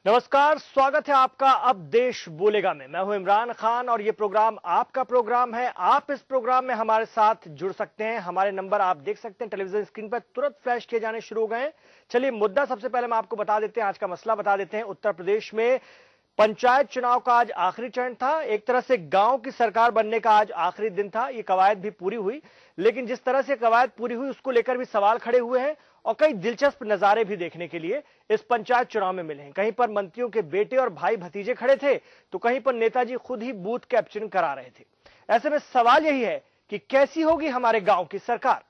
नमस्कार, स्वागत है आपका अब देश बोलेगा में। मैं हूं इमरान खान और ये प्रोग्राम आपका प्रोग्राम है। आप इस प्रोग्राम में हमारे साथ जुड़ सकते हैं। हमारे नंबर आप देख सकते हैं टेलीविजन स्क्रीन पर तुरंत फ्लैश किए जाने शुरू हो गए हैं। चलिए मुद्दा सबसे पहले हम आपको बता देते हैं, आज का मसला बता देते हैं। उत्तर प्रदेश में पंचायत चुनाव का आज आखिरी चरण था। एक तरह से गांव की सरकार बनने का आज आखिरी दिन था। ये कवायद भी पूरी हुई, लेकिन जिस तरह से कवायद पूरी हुई उसको लेकर भी सवाल खड़े हुए हैं और कई दिलचस्प नजारे भी देखने के लिए इस पंचायत चुनाव में मिले हैं। कहीं पर मंत्रियों के बेटे और भाई भतीजे खड़े थे, तो कहीं पर नेताजी खुद ही बूथ कैप्चरिंग करा रहे थे। ऐसे में सवाल यही है कि कैसी होगी हमारे गांव की सरकार।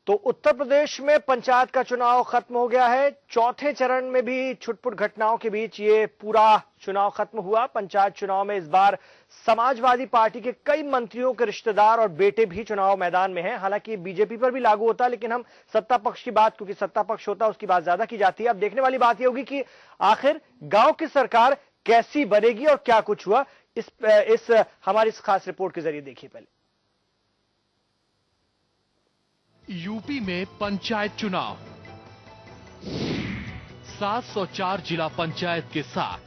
तो उत्तर प्रदेश में पंचायत का चुनाव खत्म हो गया है। चौथे चरण में भी छुटपुट घटनाओं के बीच ये पूरा चुनाव खत्म हुआ। पंचायत चुनाव में इस बार समाजवादी पार्टी के कई मंत्रियों के रिश्तेदार और बेटे भी चुनाव मैदान में हैं। हालांकि बीजेपी पर भी लागू होता है, लेकिन हम सत्ता पक्ष की बात, क्योंकि सत्ता पक्ष होता है उसकी बात ज्यादा की जाती है। अब देखने वाली बात यह होगी कि आखिर गांव की सरकार कैसी बनेगी और क्या कुछ हुआ। इस हमारी इस खास रिपोर्ट के जरिए देखिए। पहले यूपी में पंचायत चुनाव, 704 जिला पंचायत के साथ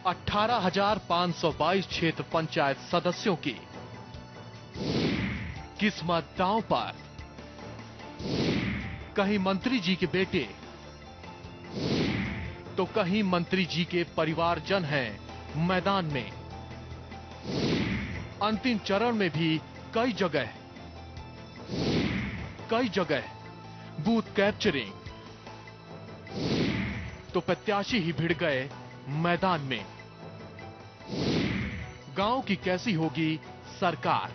18,522 क्षेत्र पंचायत सदस्यों की किस्मत दांव पर। कहीं मंत्री जी के बेटे तो कहीं मंत्री जी के परिवारजन हैं मैदान में। अंतिम चरण में भी कई जगह बूथ कैप्चरिंग, तो प्रत्याशी ही भिड़ गए मैदान में। गांव की कैसी होगी सरकार।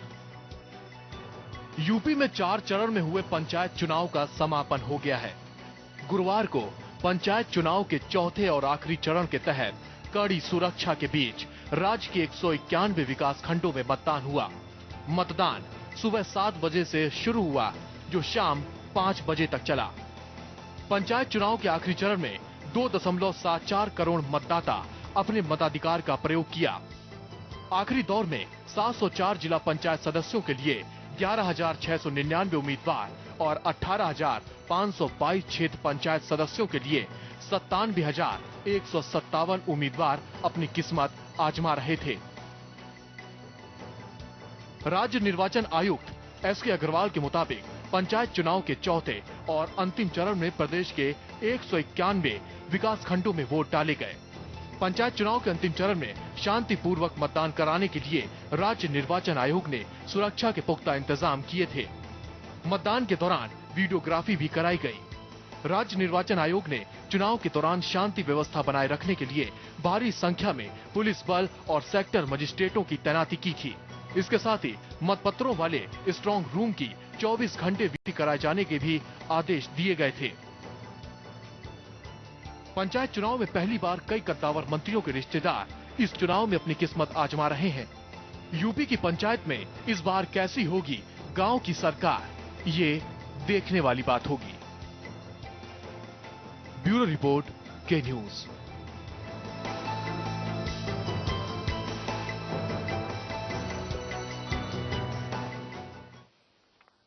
यूपी में 4 चरण में हुए पंचायत चुनाव का समापन हो गया है। गुरुवार को पंचायत चुनाव के चौथे और आखिरी चरण के तहत कड़ी सुरक्षा के बीच राज्य के 191 विकास खंडों में मतदान हुआ। मतदान सुबह 7 बजे से शुरू हुआ, जो शाम 5 बजे तक चला। पंचायत चुनाव के आखिरी चरण में 2.74 करोड़ मतदाता अपने मताधिकार का प्रयोग किया। आखिरी दौर में 704 जिला पंचायत सदस्यों के लिए 11,699 उम्मीदवार और 18,522 क्षेत्र पंचायत सदस्यों के लिए 97,157 उम्मीदवार अपनी किस्मत आजमा रहे थे। राज्य निर्वाचन आयुक्त एस के अग्रवाल के मुताबिक पंचायत चुनाव के चौथे और अंतिम चरण में प्रदेश के 191 विकास खंडों में वोट डाले गए। पंचायत चुनाव के अंतिम चरण में शांतिपूर्वक मतदान कराने के लिए राज्य निर्वाचन आयोग ने सुरक्षा के पुख्ता इंतजाम किए थे। मतदान के दौरान वीडियोग्राफी भी कराई गई। राज्य निर्वाचन आयोग ने चुनाव के दौरान शांति व्यवस्था बनाए रखने के लिए भारी संख्या में पुलिस बल और सेक्टर मजिस्ट्रेटों की तैनाती की थी। इसके साथ ही मतपत्रों वाले स्ट्रांग रूम की 24 घंटे ड्यूटी कराए जाने के भी आदेश दिए गए थे। पंचायत चुनाव में पहली बार कई कद्दावर मंत्रियों के रिश्तेदार इस चुनाव में अपनी किस्मत आजमा रहे हैं। यूपी की पंचायत में इस बार कैसी होगी गांव की सरकार, ये देखने वाली बात होगी। ब्यूरो रिपोर्ट, के न्यूज।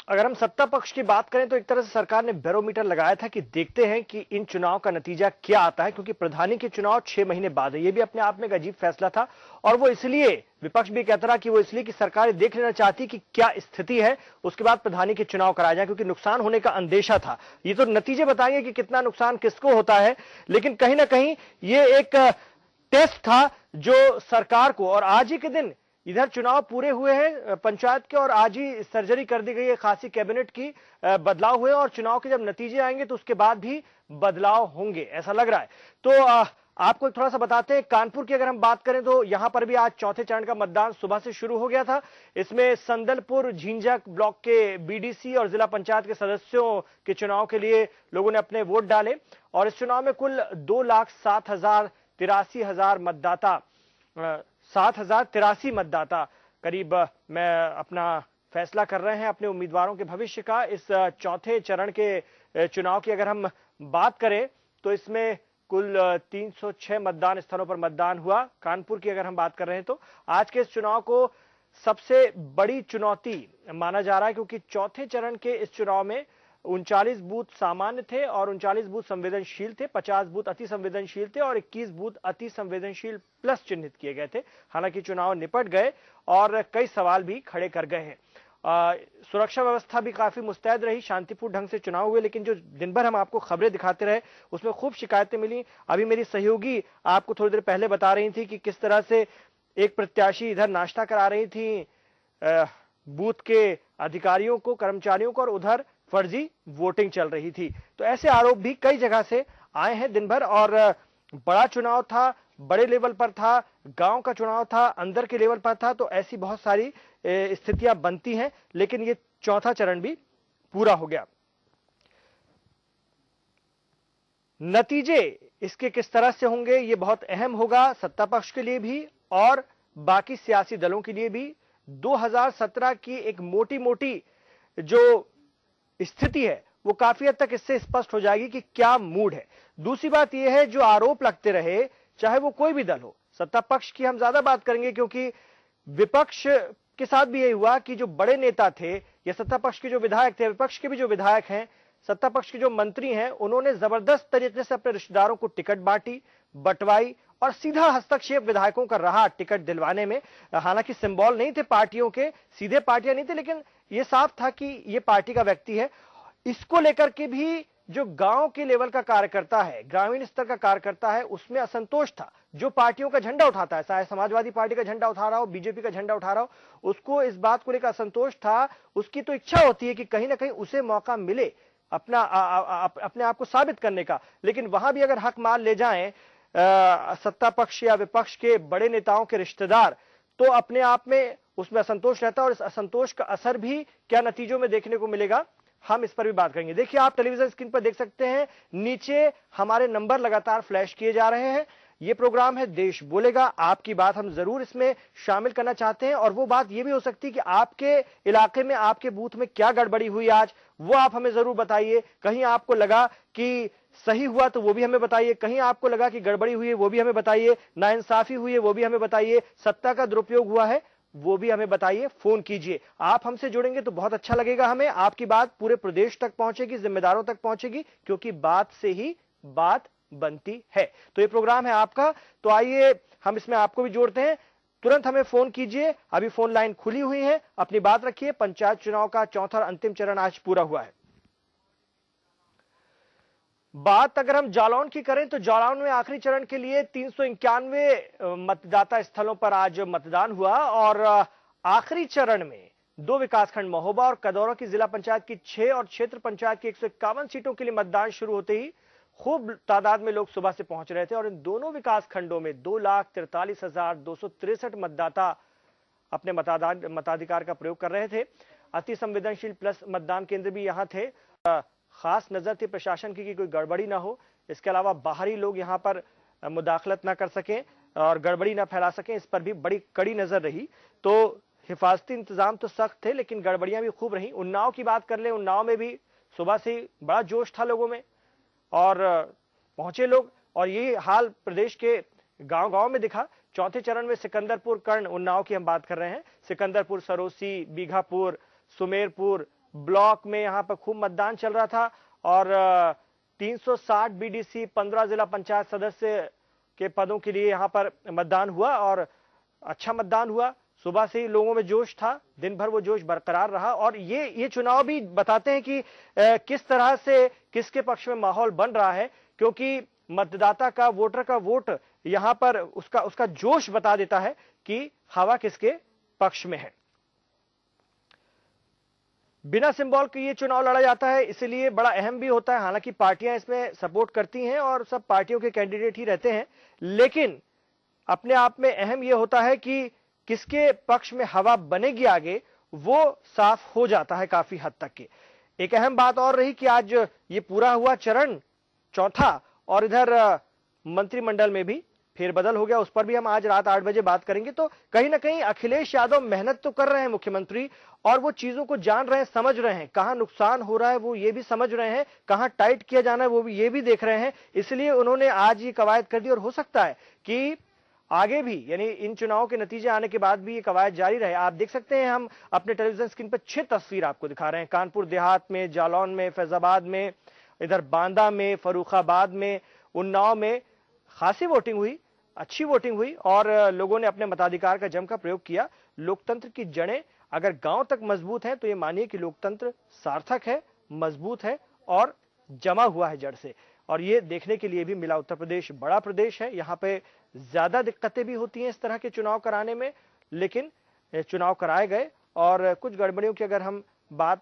अगर हम सत्ता पक्ष की बात करें तो एक तरह से सरकार ने बैरोमीटर लगाया था कि देखते हैं कि इन चुनाव का नतीजा क्या आता है, क्योंकि प्रधानी के चुनाव 6 महीने बाद है। यह भी अपने आप में एक अजीब फैसला था और वो इसलिए, विपक्ष भी कहता रहा कि वो इसलिए कि सरकार देख लेना चाहती कि क्या स्थिति है, उसके बाद प्रधानी के चुनाव कराया जाए, क्योंकि नुकसान होने का अंदेशा था। ये तो नतीजे बताएंगे कि कितना नुकसान किसको होता है, लेकिन कहीं ना कहीं ये एक टेस्ट था जो सरकार को। और आज ही के दिन इधर चुनाव पूरे हुए हैं पंचायत के और आज ही सर्जरी कर दी गई है खासी कैबिनेट की, बदलाव हुए और चुनाव के जब नतीजे आएंगे तो उसके बाद भी बदलाव होंगे, ऐसा लग रहा है। तो आपको थोड़ा सा बताते हैं, कानपुर की अगर हम बात करें तो यहां पर भी आज चौथे चरण का मतदान सुबह से शुरू हो गया था। इसमें संदलपुर झिंझक ब्लॉक के बीडीसी और जिला पंचायत के सदस्यों के चुनाव के लिए लोगों ने अपने वोट डाले और इस चुनाव में कुल 2,07,83 मतदाता 7,083 मतदाता करीब मैं अपना फैसला कर रहे हैं अपने उम्मीदवारों के भविष्य का। इस चौथे चरण के चुनाव की अगर हम बात करें तो इसमें कुल 306 मतदान स्थलों पर मतदान हुआ। कानपुर की अगर हम बात कर रहे हैं तो आज के इस चुनाव को सबसे बड़ी चुनौती माना जा रहा है, क्योंकि चौथे चरण के इस चुनाव में 39 बूथ सामान्य थे और 39 बूथ संवेदनशील थे, 50 बूथ अति संवेदनशील थे और 21 बूथ अति संवेदनशील प्लस चिन्हित किए गए थे। हालांकि चुनाव निपट गए और कई सवाल भी खड़े कर गए हैं। सुरक्षा व्यवस्था भी काफी मुस्तैद रही, शांतिपूर्ण ढंग से चुनाव हुए, लेकिन जो दिन भर हम आपको खबरें दिखाते रहे उसमें खूब शिकायतें मिली। अभी मेरी सहयोगी आपको थोड़ी देर पहले बता रही थी कि किस तरह से एक प्रत्याशी इधर नाश्ता करा रही थी बूथ के अधिकारियों को, कर्मचारियों को, और उधर फर्जी वोटिंग चल रही थी। तो ऐसे आरोप भी कई जगह से आए हैं दिन भर। और बड़ा चुनाव था, बड़े लेवल पर था, गांव का चुनाव था, अंदर के लेवल पर था, तो ऐसी बहुत सारी स्थितियां बनती हैं। लेकिन ये चौथा चरण भी पूरा हो गया। नतीजे इसके किस तरह से होंगे ये बहुत अहम होगा, सत्ता पक्ष के लिए भी और बाकी सियासी दलों के लिए भी। 2017 की एक मोटी मोटी जो स्थिति है वो काफी हद तक इससे स्पष्ट हो जाएगी कि क्या मूड है। दूसरी बात यह है, जो आरोप लगते रहे, चाहे वो कोई भी दल हो, सत्ता पक्ष की हम ज्यादा बात करेंगे क्योंकि विपक्ष के साथ भी यही हुआ कि जो बड़े नेता थे या सत्ता पक्ष के जो विधायक थे, विपक्ष के भी जो विधायक हैं, सत्ता पक्ष के जो मंत्री हैं, उन्होंने जबरदस्त तरीके से अपने रिश्तेदारों को टिकट बांटी, बंटवाई और सीधा हस्तक्षेप विधायकों का रहा टिकट दिलवाने में। हालांकि सिंबल नहीं थे पार्टियों के, सीधे पार्टियां नहीं थे, लेकिन यह साफ था कि यह पार्टी का व्यक्ति है। इसको लेकर के भी जो गांव के लेवल का कार्यकर्ता है, ग्रामीण स्तर का कार्यकर्ता है, उसमें असंतोष था। जो पार्टियों का झंडा उठाता है, चाहे समाजवादी पार्टी का झंडा उठा रहा हो, बीजेपी का झंडा उठा रहा हो, उसको इस बात को लेकर असंतोष था। उसकी तो इच्छा होती है कि कहीं ना कहीं उसे मौका मिले अपने आप को साबित करने का। लेकिन वहां भी अगर हक मान ले जाएं सत्ता पक्ष या विपक्ष के बड़े नेताओं के रिश्तेदार, तो अपने आप में उसमें असंतोष रहता है और इस असंतोष का असर भी क्या नतीजों में देखने को मिलेगा, हम इस पर भी बात करेंगे। देखिए, आप टेलीविजन स्क्रीन पर देख सकते हैं, नीचे हमारे नंबर लगातार फ्लैश किए जा रहे हैं। यह प्रोग्राम है देश बोलेगा, आपकी बात हम जरूर इसमें शामिल करना चाहते हैं। और वो बात यह भी हो सकती है कि आपके इलाके में, आपके बूथ में क्या गड़बड़ी हुई आज, वो आप हमें जरूर बताइए। कहीं आपको लगा कि सही हुआ तो वो भी हमें बताइए, कहीं आपको लगा कि गड़बड़ी हुई है वो भी हमें बताइए, नाइंसाफी हुई है वो भी हमें बताइए, सत्ता का दुरुपयोग हुआ है वो भी हमें बताइए। फोन कीजिए, आप हमसे जुड़ेंगे तो बहुत अच्छा लगेगा हमें। आपकी बात पूरे प्रदेश तक पहुंचेगी, जिम्मेदारों तक पहुंचेगी, क्योंकि बात से ही बात बनती है। तो ये प्रोग्राम है आपका, तो आइए हम इसमें आपको भी जोड़ते हैं। तुरंत हमें फोन कीजिए, अभी फोन लाइन खुली हुई है, अपनी बात रखिए। पंचायत चुनाव का चौथा और अंतिम चरण आज पूरा हुआ है। बात अगर हम जालौन की करें तो जालौन में आखिरी चरण के लिए 391 मतदाता स्थलों पर आज मतदान हुआ और आखिरी चरण में 2 विकासखंड महोबा और कदौरा की जिला पंचायत की 6 और क्षेत्र पंचायत की 151 सीटों के लिए मतदान शुरू होते ही खूब तादाद में लोग सुबह से पहुंच रहे थे और इन दोनों विकासखंडों में 2,43,263 मतदाता अपने मताधिकार का प्रयोग कर रहे थे। अति संवेदनशील प्लस मतदान केंद्र भी यहां थे। खास नजर थी प्रशासन की कि कोई गड़बड़ी ना हो, इसके अलावा बाहरी लोग यहां पर मुदाखलत ना कर सकें और गड़बड़ी ना फैला सकें, इस पर भी बड़ी कड़ी नजर रही। तो हिफाजती इंतजाम तो सख्त थे लेकिन गड़बड़ियां भी खूब रही। उन्नाव की बात कर ले, उन्नाव में भी सुबह से बड़ा जोश था लोगों में और पहुंचे लोग, और ये हाल प्रदेश के गांव-गांव में दिखा। चौथे चरण में सिकंदरपुर कर्ण, उन्नाव की हम बात कर रहे हैं, सिकंदरपुर, सरोसी, बीघापुर, सुमेरपुर ब्लॉक में यहां पर खूब मतदान चल रहा था और 360 बीडीसी, 15 जिला पंचायत सदस्य के पदों के लिए यहां पर मतदान हुआ और अच्छा मतदान हुआ। सुबह से ही लोगों में जोश था, दिन भर वो जोश बरकरार रहा और ये चुनाव भी बताते हैं कि किस तरह से किसके पक्ष में माहौल बन रहा है, क्योंकि मतदाता का, वोटर का वोट यहां पर उसका जोश बता देता है कि हवा किसके पक्ष में है। बिना सिंबल के ये चुनाव लड़ा जाता है, इसलिए बड़ा अहम भी होता है। हालांकि पार्टियां इसमें सपोर्ट करती हैं और सब पार्टियों के कैंडिडेट ही रहते हैं, लेकिन अपने आप में अहम यह होता है कि किसके पक्ष में हवा बनेगी आगे, वो साफ हो जाता है काफी हद तक के। एक अहम बात और रही कि आज ये पूरा हुआ चरण चौथा और इधर मंत्रिमंडल में भी फेरबदल हो गया, उस पर भी हम आज रात 8 बजे बात करेंगे। तो कहीं ना कहीं अखिलेश यादव मेहनत तो कर रहे हैं मुख्यमंत्री, और वो चीजों को जान रहे हैं, समझ रहे हैं, कहां नुकसान हो रहा है वो ये भी समझ रहे हैं, कहां टाइट किया जाना है वो भी ये भी देख रहे हैं। इसलिए उन्होंने आज ये कवायद कर दी, और हो सकता है कि आगे भी, यानी इन चुनाव के नतीजे आने के बाद भी ये कवायद जारी रहे। आप देख सकते हैं, हम अपने टेलीविजन स्क्रीन पर 6 तस्वीर आपको दिखा रहे हैं। कानपुर देहात में, जालौन में, फैजाबाद में, इधर बांदा में, फर्रुखाबाद में, उन्नाव में खासी वोटिंग हुई, अच्छी वोटिंग हुई, और लोगों ने अपने मताधिकार का जमकर प्रयोग किया। लोकतंत्र की जड़ें अगर गांव तक मजबूत हैं तो ये मानिए कि लोकतंत्र सार्थक है, मजबूत है और जमा हुआ है जड़ से। और ये देखने के लिए भी मिला। उत्तर प्रदेश बड़ा प्रदेश है, यहाँ पे ज्यादा दिक्कतें भी होती हैं इस तरह के चुनाव कराने में, लेकिन चुनाव कराए गए। और कुछ गड़बड़ियों की अगर हम बात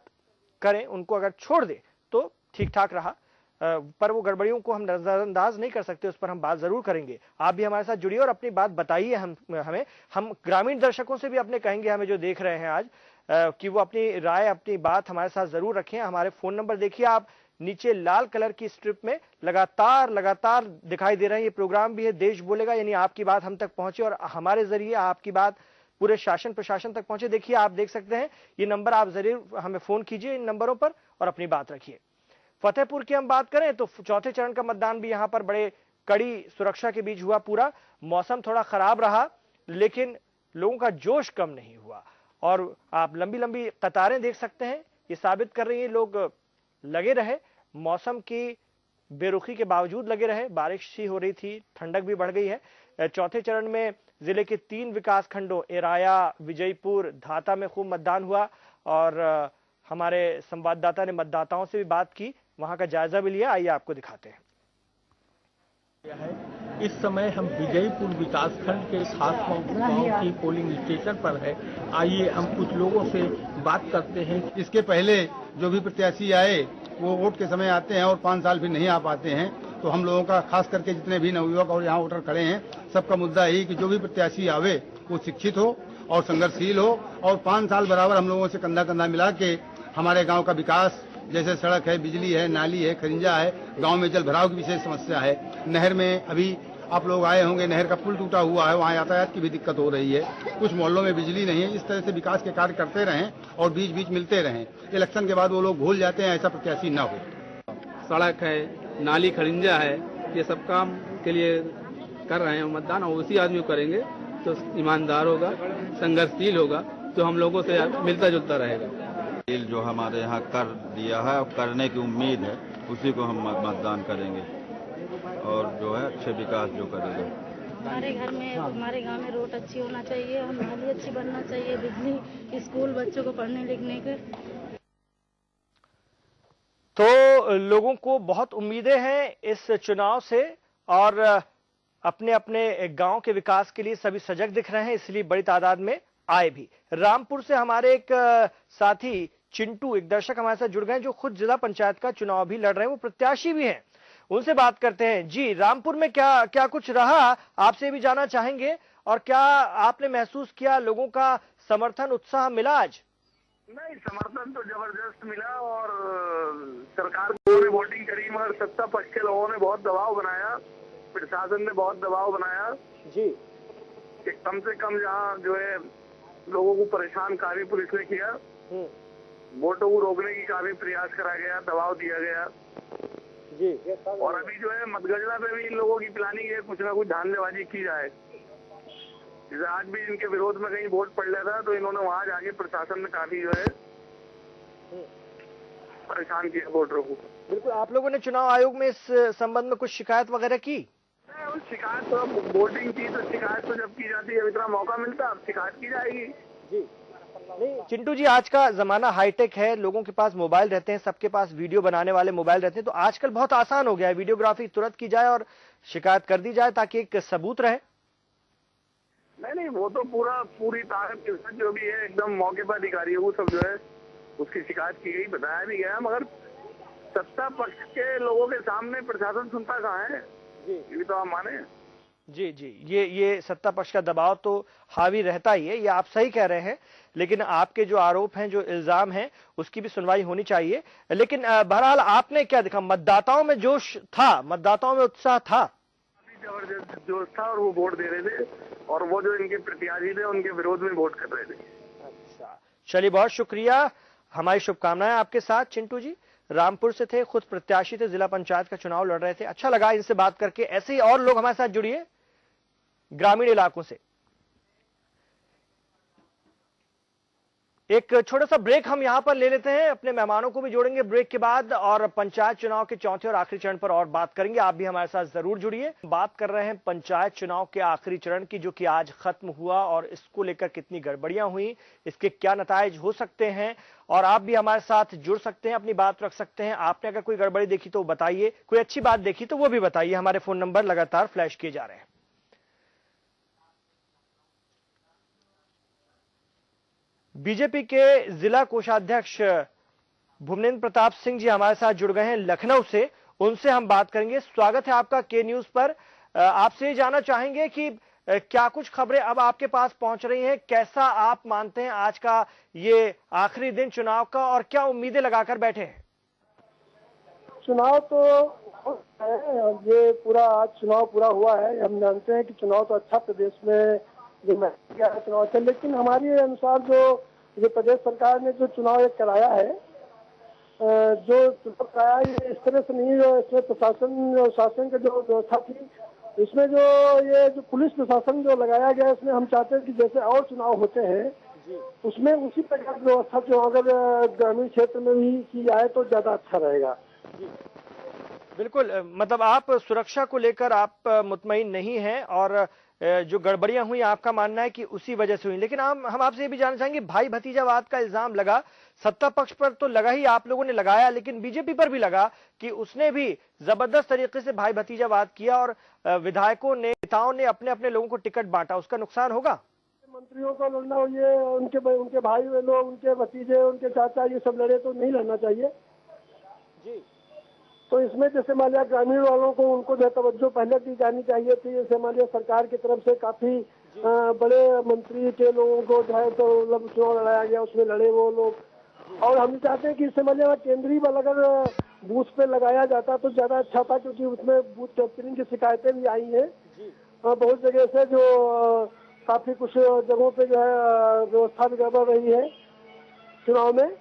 करें, उनको अगर छोड़ दें तो ठीक ठाक रहा, पर वो गड़बड़ियों को हम नजरअंदाज नहीं कर सकते, उस पर हम बात जरूर करेंगे। आप भी हमारे साथ जुड़िए और अपनी बात बताइए हम ग्रामीण दर्शकों से भी अपने कहेंगे, हमें जो देख रहे हैं आज, कि वो अपनी राय, अपनी बात हमारे साथ जरूर रखें। हमारे फोन नंबर देखिए आप, नीचे लाल कलर की स्ट्रिप में लगातार दिखाई दे रहे हैं। ये प्रोग्राम भी है देश बोलेगा, यानी आपकी बात हम तक पहुंचे और हमारे जरिए आपकी बात पूरे शासन प्रशासन तक पहुंचे। देखिए आप देख सकते हैं, ये नंबर आप जरूर हमें फोन कीजिए इन नंबरों पर और अपनी बात रखिए। फतेहपुर की हम बात करें तो चौथे चरण का मतदान भी यहां पर बड़े कड़ी सुरक्षा के बीच हुआ पूरा। मौसम थोड़ा खराब रहा, लेकिन लोगों का जोश कम नहीं हुआ, और आप लंबी लंबी कतारें देख सकते हैं। ये साबित कर रही है लोग लगे रहे, मौसम की बेरुखी के बावजूद लगे रहे। बारिश सी हो रही थी, ठंडक भी बढ़ गई है। चौथे चरण में जिले के 3 विकास खंडों एराया, विजयपुर, धाता में खूब मतदान हुआ, और हमारे संवाददाता ने मतदाताओं से भी बात की, वहां का जायजा भी लिया। आइए आपको दिखाते हैं। इस समय हम विजयपुर विकासखंड के खास गांव की पोलिंग स्टेशन पर है। आइए हम कुछ लोगों से बात करते हैं। इसके पहले जो भी प्रत्याशी आए वो वोट के समय आते हैं और 5 साल फिर नहीं आ पाते हैं। तो हम लोगों का खास करके जितने भी नवयुवक और यहाँ वोटर खड़े हैं, सबका मुद्दा यही कि जो भी प्रत्याशी आवे वो शिक्षित हो और संघर्षशील हो, और 5 साल बराबर हम लोगों से कंधा कंधा मिला के हमारे गांव का विकास, जैसे सड़क है, बिजली है, नाली है, खरिंजा है, गांव में जल भराव की विशेष समस्या है। नहर में अभी आप लोग आए होंगे, नहर का पुल टूटा हुआ है, वहाँ यातायात की भी दिक्कत हो रही है। कुछ मोहल्लों में बिजली नहीं है। इस तरह से विकास के कार्य करते रहें और बीच बीच मिलते रहें। इलेक्शन के बाद वो लोग भूल जाते हैं, ऐसा प्रत्याशी न हो। सड़क है, नाली खरिंजा है, ये सब काम के लिए कर रहे हैं मतदान, और उसी आदमी को करेंगे तो ईमानदार होगा, संघर्षशील होगा, तो हम लोगों से मिलता जुलता रहेगा। जो हमारे यहाँ कर दिया है और करने की उम्मीद है, उसी को हम मतदान करेंगे, और जो है अच्छे विकास जो करेगा। हमारे घर में, हमारे गांव में रोड अच्छी होना चाहिए, और नाली अच्छी बनना चाहिए, बिजली, स्कूल बच्चों को पढ़ने लिखने के। तो लोगों को बहुत उम्मीदें हैं इस चुनाव से, और अपने अपने गांव के विकास के लिए सभी सजग दिख रहे हैं, इसलिए बड़ी तादाद में आए भी। रामपुर से हमारे एक साथी चिंटू, एक दर्शक हमारे साथ जुड़ गए, जो खुद जिला पंचायत का चुनाव भी लड़ रहे हैं, वो प्रत्याशी भी हैं। उनसे बात करते हैं। जी, रामपुर में क्या क्या कुछ रहा, आपसे भी जानना चाहेंगे, और क्या आपने महसूस किया, लोगों का समर्थन, उत्साह मिला आज? नहीं, समर्थन तो जबरदस्त मिला, और सरकार ने वोटिंग करी, मगर सत्ता पक्ष के लोगों ने बहुत दबाव बनाया, प्रशासन ने बहुत दबाव बनाया जी, कि कम से कम जहाँ जो है लोगों को परेशान काफी पुलिस ने किया, वोटों को रोकने की काफी प्रयास करा गया, दबाव दिया गया जी। और अभी जो है मतगणना पे भी इन लोगों की प्लानिंग है, कुछ ना कुछ धांधलेबाजी की जाए। जैसे आज भी इनके विरोध में कहीं वोट पड़ रहा था, तो इन्होंने वहां जाके प्रशासन ने काफी जो है परेशान किया वोटरों को। बिल्कुल। आप लोगों ने चुनाव आयोग में इस संबंध में कुछ शिकायत वगैरह की? शिकायत तो वोटिंग की, तो शिकायत तो जब की जाती है, इतना मौका मिलता, अब शिकायत की जाएगी। जी नहीं चिंटू जी, आज का जमाना हाईटेक है, लोगों के पास मोबाइल रहते हैं, सबके पास वीडियो बनाने वाले मोबाइल रहते हैं, तो आजकल बहुत आसान हो गया है, वीडियोग्राफी तुरंत की जाए और शिकायत कर दी जाए ताकि एक सबूत रहे। नहीं, वो तो पूरी ताकत के साथ जो भी है, एकदम मौके पर अधिकारियों को सब जो है उसकी शिकायत की गई, बताया भी गया, मगर सत्ता पक्ष के लोगों के सामने प्रशासन सुनता कहाँ है, ये भी तो आप माने। जी जी, ये सत्ता पक्ष का दबाव तो हावी रहता ही है, ये आप सही कह रहे हैं, लेकिन आपके जो आरोप हैं, जो इल्जाम हैं, उसकी भी सुनवाई होनी चाहिए। लेकिन बहरहाल आपने क्या देखा, मतदाताओं में जोश था, मतदाताओं में उत्साह था? जबरदस्त जोश था और वो वोट दे रहे थे और वो जो इनके प्रत्याशी थे उनके विरोध में वोट कर रहे थे। अच्छा, चलिए बहुत शुक्रिया, हमारी शुभकामनाएं आपके साथ। चिंटू जी रामपुर से थे, खुद प्रत्याशी थे, जिला पंचायत का चुनाव लड़ रहे थे। अच्छा लगा इनसे बात करके। ऐसे ही और लोग हमारे साथ जुड़िए ग्रामीण इलाकों से। एक छोटा सा ब्रेक हम यहां पर ले लेते हैं, अपने मेहमानों को भी जोड़ेंगे ब्रेक के बाद और पंचायत चुनाव के चौथे और आखिरी चरण पर और बात करेंगे। आप भी हमारे साथ जरूर जुड़िए। बात कर रहे हैं पंचायत चुनाव के आखिरी चरण की, जो कि आज खत्म हुआ और इसको लेकर कितनी गड़बड़ियां हुई, इसके क्या नतायज हो सकते हैं, और आप भी हमारे साथ जुड़ सकते हैं, अपनी बात रख सकते हैं। आपने अगर कोई गड़बड़ी देखी तो बताइए, कोई अच्छी बात देखी तो वो भी बताइए। हमारे फोन नंबर लगातार फ्लैश किए जा रहे हैं। बीजेपी के जिला कोषाध्यक्ष भुवनेन्द्र प्रताप सिंह जी हमारे साथ जुड़ गए हैं लखनऊ से, उनसे हम बात करेंगे। स्वागत है आपका के न्यूज पर। आपसे ये जानना चाहेंगे कि क्या कुछ खबरें अब आपके पास पहुंच रही हैं, कैसा आप मानते हैं आज का ये आखिरी दिन चुनाव का, और क्या उम्मीदें लगाकर बैठे हैं? चुनाव तो ये पूरा आज चुनाव पूरा हुआ है। हम जानते हैं कि चुनाव तो अच्छा प्रदेश में जो चुनाव थे, लेकिन हमारे अनुसार जो प्रदेश सरकार ने जो चुनाव एक कराया है, जो चुनाव कराया ये इस तरह से नहीं, इसमें प्रशासन शासन की जो व्यवस्था थी, इसमें जो पुलिस प्रशासन जो लगाया गया, इसमें हम चाहते हैं कि जैसे और चुनाव होते हैं उसमें उसी प्रकार की व्यवस्था जो अगर ग्रामीण क्षेत्र में भी की जाए तो ज्यादा अच्छा रहेगा। बिल्कुल, मतलब आप सुरक्षा को लेकर आप मुतमईन नहीं हैं, और जो गड़बड़ियां हुई आपका मानना है कि उसी वजह से हुई। लेकिन हम आपसे ये भी जानना चाहेंगे, भाई भतीजावाद का इल्जाम लगा, सत्ता पक्ष पर तो लगा ही, आप लोगों ने लगाया, लेकिन बीजेपी पर भी लगा कि उसने भी जबरदस्त तरीके से भाई भतीजावाद किया और विधायकों ने, नेताओं ने अपने अपने लोगों को टिकट बांटा। उसका नुकसान होगा? मंत्रियों का लड़ना, ये उनके भाई लोग, उनके भतीजे, उनके चाचा, ये सब लड़े तो नहीं लड़ना चाहिए जी। तो इसमें जैसे मान लिया ग्रामीण वालों को, उनको जो तवज्जो पहले दी जानी चाहिए थी। जैसे मान लिया सरकार की तरफ से काफी बड़े मंत्री के लोगों को जो है तो मतलब चुनाव लड़ाया गया, उसमें लड़े वो लोग। और हम चाहते हैं कि इससे मान लिया केंद्रीय बल अगर बूथ पे लगाया जाता तो ज्यादा अच्छा था, क्योंकि उसमें बूथ कैप्चरिंग की शिकायतें भी आई हैं बहुत जगह से, जो काफी कुछ जगहों पे जो है व्यवस्था भी गड़बड़ रही है चुनाव में।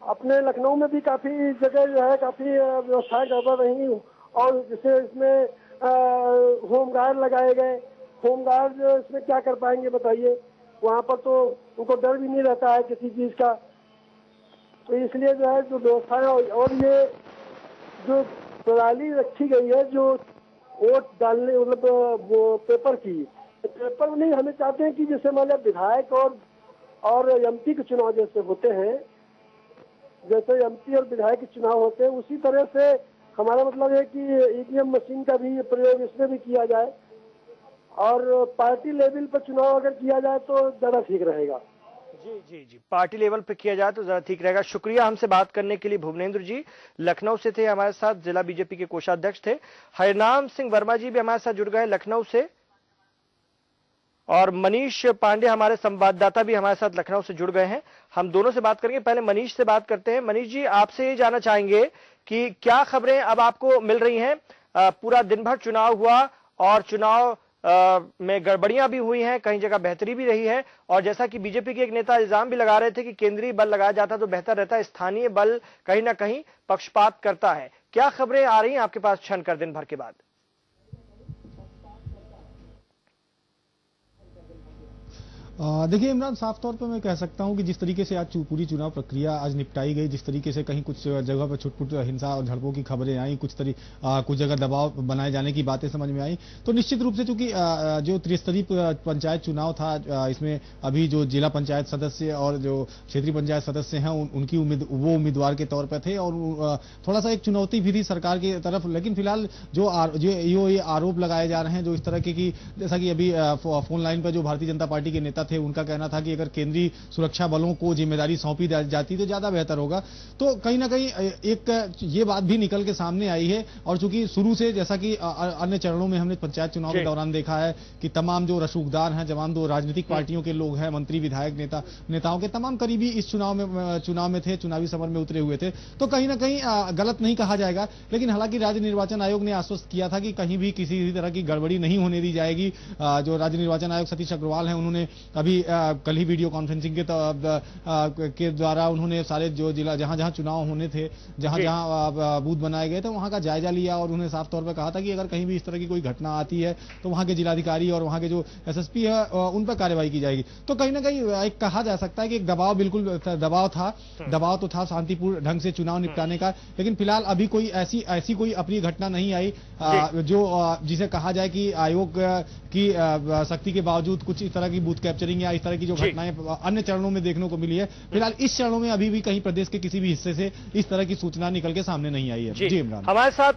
अपने लखनऊ में भी काफी जगह जो है काफी व्यवस्थाएं गड़बड़ रही, और जैसे इसमें होमगार्ड लगाए गए। होमगार्ड इसमें क्या कर पाएंगे बताइए? वहाँ पर तो उनको डर भी नहीं रहता है किसी चीज का। तो इसलिए जो है जो व्यवस्थाएं, और ये जो प्रणाली रखी गई है जो वोट डालने, मतलब वो पेपर की, पेपर नहीं, हमें चाहते हैं कि जैसे मान लिया विधायक और एमपी के चुनाव जैसे होते हैं, जैसे एमपी और विधायक के चुनाव होते हैं, उसी तरह से हमारा मतलब है कि ईवीएम मशीन का भी प्रयोग इसमें भी किया जाए, और पार्टी लेवल पर चुनाव अगर किया जाए तो ज्यादा ठीक रहेगा। जी जी जी, पार्टी लेवल पे किया जाए तो ज्यादा ठीक रहेगा। शुक्रिया हमसे बात करने के लिए। भुवनेन्द्र जी लखनऊ से थे हमारे साथ, जिला बीजेपी के कोषाध्यक्ष थे। हरिनाम सिंह वर्मा जी भी हमारे साथ जुड़ गए लखनऊ से, और मनीष पांडे हमारे संवाददाता भी हमारे साथ लखनऊ से जुड़ गए हैं। हम दोनों से बात करेंगे। पहले मनीष से बात करते हैं। मनीष जी, आपसे ये जानना चाहेंगे कि क्या खबरें अब आपको मिल रही हैं? पूरा दिन भर चुनाव हुआ और चुनाव में गड़बड़ियां भी हुई हैं, कहीं जगह बेहतरी भी रही है, और जैसा कि बीजेपी के एक नेता इल्जाम भी लगा रहे थे कि केंद्रीय बल लगाया जाता तो बेहतर रहता, स्थानीय बल कहीं ना कहीं पक्षपात करता है। क्या खबरें आ रही हैं आपके पास क्षण कर दिन भर के बाद? देखिए इमरान, साफ तौर पर मैं कह सकता हूं कि जिस तरीके से आज पूरी चुनाव प्रक्रिया आज निपटाई गई, जिस तरीके से कहीं कुछ जगह पर छुटपुट हिंसा और झड़पों की खबरें आई, कुछ जगह दबाव बनाए जाने की बातें समझ में आई, तो निश्चित रूप से चूंकि जो त्रिस्तरीय पंचायत चुनाव था, इसमें अभी जो जिला पंचायत सदस्य और जो क्षेत्रीय पंचायत सदस्य हैं उनकी वो उम्मीदवार के तौर पर थे, और थोड़ा सा एक चुनौती भी थी सरकार की तरफ। लेकिन फिलहाल जो ये आरोप लगाए जा रहे हैं जो इस तरह के, कि जैसा कि अभी फोन लाइन पर जो भारतीय जनता पार्टी के नेता थे। उनका कहना था कि अगर केंद्रीय सुरक्षा बलों को जिम्मेदारी सौंपी जाती तो ज्यादा बेहतर होगा। तो कहीं ना कहीं एक ये बात भी निकल के सामने आई है। और चूंकि शुरू से जैसा कि अन्य चरणों में हमने पंचायत चुनाव के दौरान देखा है कि तमाम जो रसूखदार हैं, जवान दो राजनीतिक पार्टियों के लोग हैं, मंत्री विधायक नेताओं के तमाम करीबी इस चुनाव में थे, चुनावी समर में उतरे हुए थे। तो कहीं ना कहीं गलत नहीं कहा जाएगा, लेकिन हालांकि राज्य निर्वाचन आयोग ने आश्वस्त किया था कि कहीं भी किसी भी तरह की गड़बड़ी नहीं होने दी जाएगी। जो राज्य निर्वाचन आयोग सतीश अग्रवाल हैं, उन्होंने अभी कल ही वीडियो कॉन्फ्रेंसिंग के द्वारा उन्होंने सारे जो जिला जहां चुनाव होने थे, जहां बूथ बनाए गए थे, वहां का जायजा लिया और उन्होंने साफ तौर पर कहा था कि अगर कहीं भी इस तरह की कोई घटना आती है तो वहां के जिलाधिकारी और वहां के जो एसएसपी है उन पर कार्रवाई की जाएगी। तो कहीं ना कहीं एक कहा जा सकता है कि एक दबाव, बिल्कुल दबाव तो था शांतिपूर्ण ढंग से चुनाव निपटाने का। लेकिन फिलहाल अभी कोई ऐसी कोई अप्रिय घटना नहीं आई जो जिसे कहा जाए कि आयोग की शक्ति के बावजूद कुछ इस तरह की बूथ कैप्चरिंग या इस तरह की जो घटनाएं अन्य चरणों में देखने को मिली है। फिलहाल इस चरणों में अभी भी कहीं प्रदेश के किसी भी हिस्से से इस तरह की सूचना निकल के सामने नहीं आई है। जी इमरान, हमारे साथ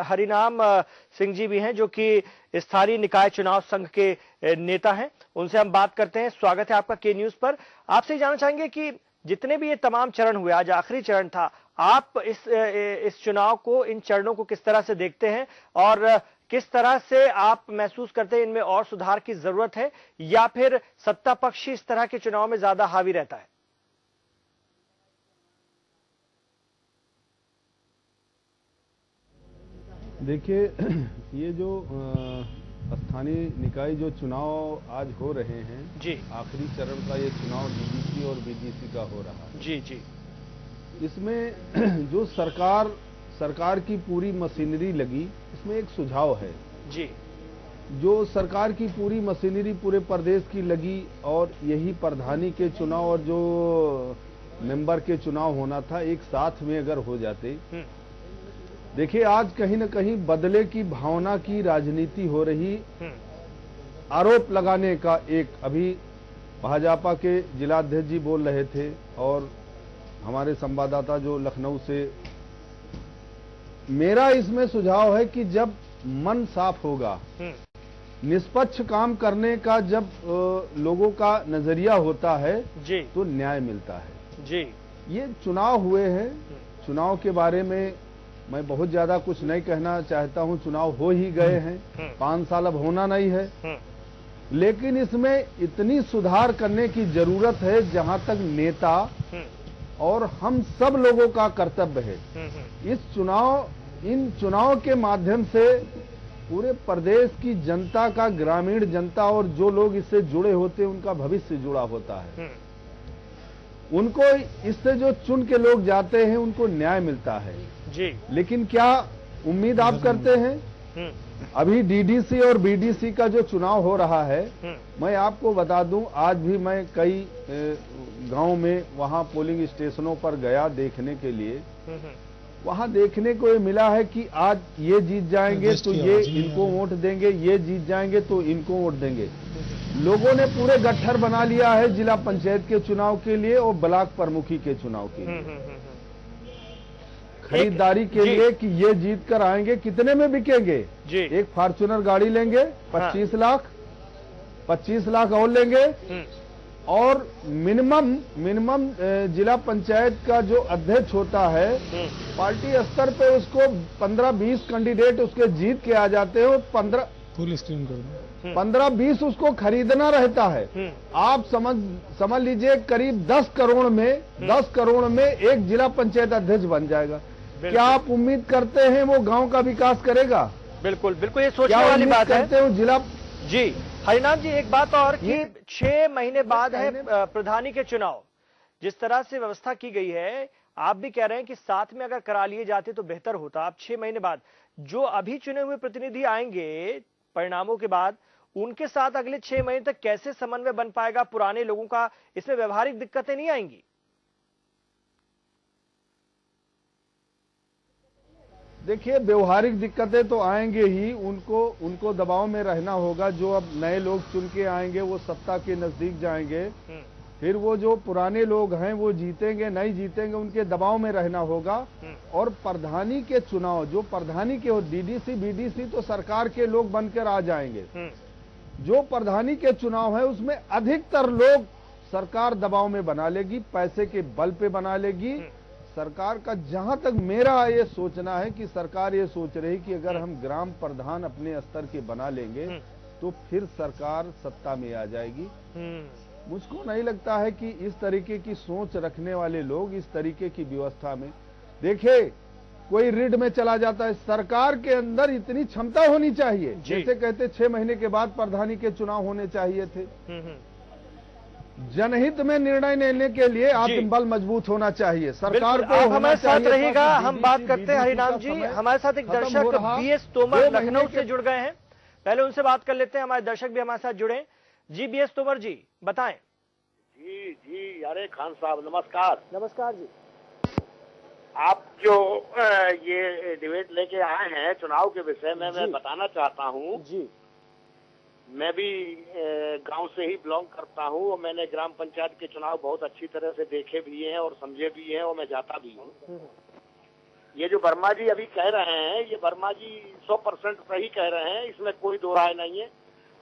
हरिनाम सिंह जी भी हैं, जो कि स्थानीय निकाय चुनाव संघ के नेता हैं। उनसे हम बात करते हैं। स्वागत है आपका के न्यूज पर। आपसे जानना चाहेंगे कि जितने भी ये तमाम चरण हुए, आज आखिरी चरण था, आप इस चुनाव को, इन चरणों को किस तरह से देखते हैं और किस तरह से आप महसूस करते हैं इनमें और सुधार की जरूरत है या फिर सत्ता पक्ष इस तरह के चुनाव में ज्यादा हावी रहता है? देखिए, ये जो स्थानीय निकाय जो चुनाव आज हो रहे हैं जी, आखिरी चरण का ये चुनाव डीडीसी और बीडीसी का हो रहा है। जी जी, इसमें जो सरकार की पूरी मशीनरी लगी, इसमें एक सुझाव है जी। जो सरकार की पूरी मशीनरी पूरे प्रदेश की लगी और यही प्रधानी के चुनाव और जो मेंबर के चुनाव होना था एक साथ में अगर हो जाते। देखिए, आज कहीं न कहीं बदले की भावना की राजनीति हो रही, आरोप लगाने का एक, अभी भाजपा के जिलाध्यक्ष जी बोल रहे थे और हमारे संवाददाता जो लखनऊ से, मेरा इसमें सुझाव है कि जब मन साफ होगा, निष्पक्ष काम करने का जब लोगों का नजरिया होता है जी, तो न्याय मिलता है जी। ये चुनाव हुए हैं, चुनाव के बारे में मैं बहुत ज्यादा कुछ नहीं कहना चाहता हूं। चुनाव हो ही गए हैं, 5 साल अब होना नहीं है, लेकिन इसमें इतनी सुधार करने की जरूरत है जहां तक नेता और हम सब लोगों का कर्तव्य है। इन चुनाव के माध्यम से पूरे प्रदेश की जनता का, ग्रामीण जनता और जो लोग इससे जुड़े होते हैं उनका भविष्य जुड़ा होता है। उनको इससे जो चुन के लोग जाते हैं उनको न्याय मिलता है जी। लेकिन क्या उम्मीद आप करते हैं? अभी डीडीसी और बीडीसी का जो चुनाव हो रहा है, मैं आपको बता दूं, आज भी मैं कई गांव में वहां पोलिंग स्टेशनों पर गया देखने के लिए। वहां देखने को ये मिला है कि आज ये जीत जाएंगे तो ये इनको वोट देंगे, ये जीत जाएंगे तो इनको वोट देंगे। लोगों ने पूरे गट्ठर बना लिया है जिला पंचायत के चुनाव के लिए और ब्लॉक प्रमुखी के चुनाव के लिए, खरीदारी के लिए कि ये जीत कर आएंगे, कितने में बिकेंगे। एक फॉर्च्यूनर गाड़ी लेंगे 25 लाख, 25 लाख और लेंगे और मिनिमम जिला पंचायत का जो अध्यक्ष होता है, पार्टी स्तर पे उसको 15-20 कैंडिडेट उसके जीत के आ जाते हैं और 15-20 उसको खरीदना रहता है। आप समझ लीजिए करीब 10 करोड़ में एक जिला पंचायत अध्यक्ष बन जाएगा। क्या आप उम्मीद करते हैं वो गांव का विकास करेगा? बिल्कुल बिल्कुल, ये सोचने वाली बात है। करते हो जिला जी। हरिनाम जी, एक बात और कि 6 महीने बाद है प्रधानी के चुनाव, जिस तरह से व्यवस्था की गई है, आप भी कह रहे हैं कि साथ में अगर करा लिए जाते तो बेहतर होता। आप 6 महीने बाद जो अभी चुने हुए प्रतिनिधि आएंगे परिणामों के बाद, उनके साथ अगले 6 महीने तक कैसे समन्वय बन पाएगा पुराने लोगों का? इसमें व्यवहारिक दिक्कतें नहीं आएंगी? देखिए, व्यवहारिक दिक्कतें तो आएंगे ही, उनको दबाव में रहना होगा। जो अब नए लोग चुन के आएंगे वो सत्ता के नजदीक जाएंगे, फिर वो जो पुराने लोग हैं वो जीतेंगे नहीं जीतेंगे उनके दबाव में रहना होगा। और प्रधानी के चुनाव, जो प्रधानी के हो, डीडीसी बीडीसी तो सरकार के लोग बनकर आ जाएंगे, जो प्रधानी के चुनाव है उसमें अधिकतर लोग सरकार दबाव में बना लेगी, पैसे के बल पे बना लेगी। सरकार का जहां तक मेरा ये सोचना है कि सरकार ये सोच रही कि अगर हम ग्राम प्रधान अपने स्तर के बना लेंगे तो फिर सरकार सत्ता में आ जाएगी। मुझको नहीं लगता है कि इस तरीके की सोच रखने वाले लोग इस तरीके की व्यवस्था में, देखिए कोई रिड में चला जाता है, सरकार के अंदर इतनी क्षमता होनी चाहिए। जैसे कहते 6 महीने के बाद प्रधानी के चुनाव होने चाहिए थे। जनहित में निर्णय लेने के लिए आत्मबल मजबूत होना चाहिए। सरकार को हमारे साथ रहिएगा, हम बात करते हैं हरिनाम जी। हमारे साथ एक दर्शक बीएस तोमर लखनऊ से जुड़ गए हैं, पहले उनसे बात कर लेते हैं। हमारे दर्शक भी हमारे साथ जुड़े। जी बीएस तोमर जी बताएं। जी अरे खान साहब नमस्कार। नमस्कार जी। आप जो ये डिबेट लेके आए हैं चुनाव के विषय में, मैं बताना चाहता हूँ जी। मैं भी गांव से ही बिलोंग करता हूँ और मैंने ग्राम पंचायत के चुनाव बहुत अच्छी तरह से देखे भी हैं और समझे भी हैं और मैं जाता भी हूँ। ये जो वर्मा जी अभी कह रहे हैं, ये वर्मा जी 100% सही कह रहे हैं, इसमें कोई दो राय नहीं है।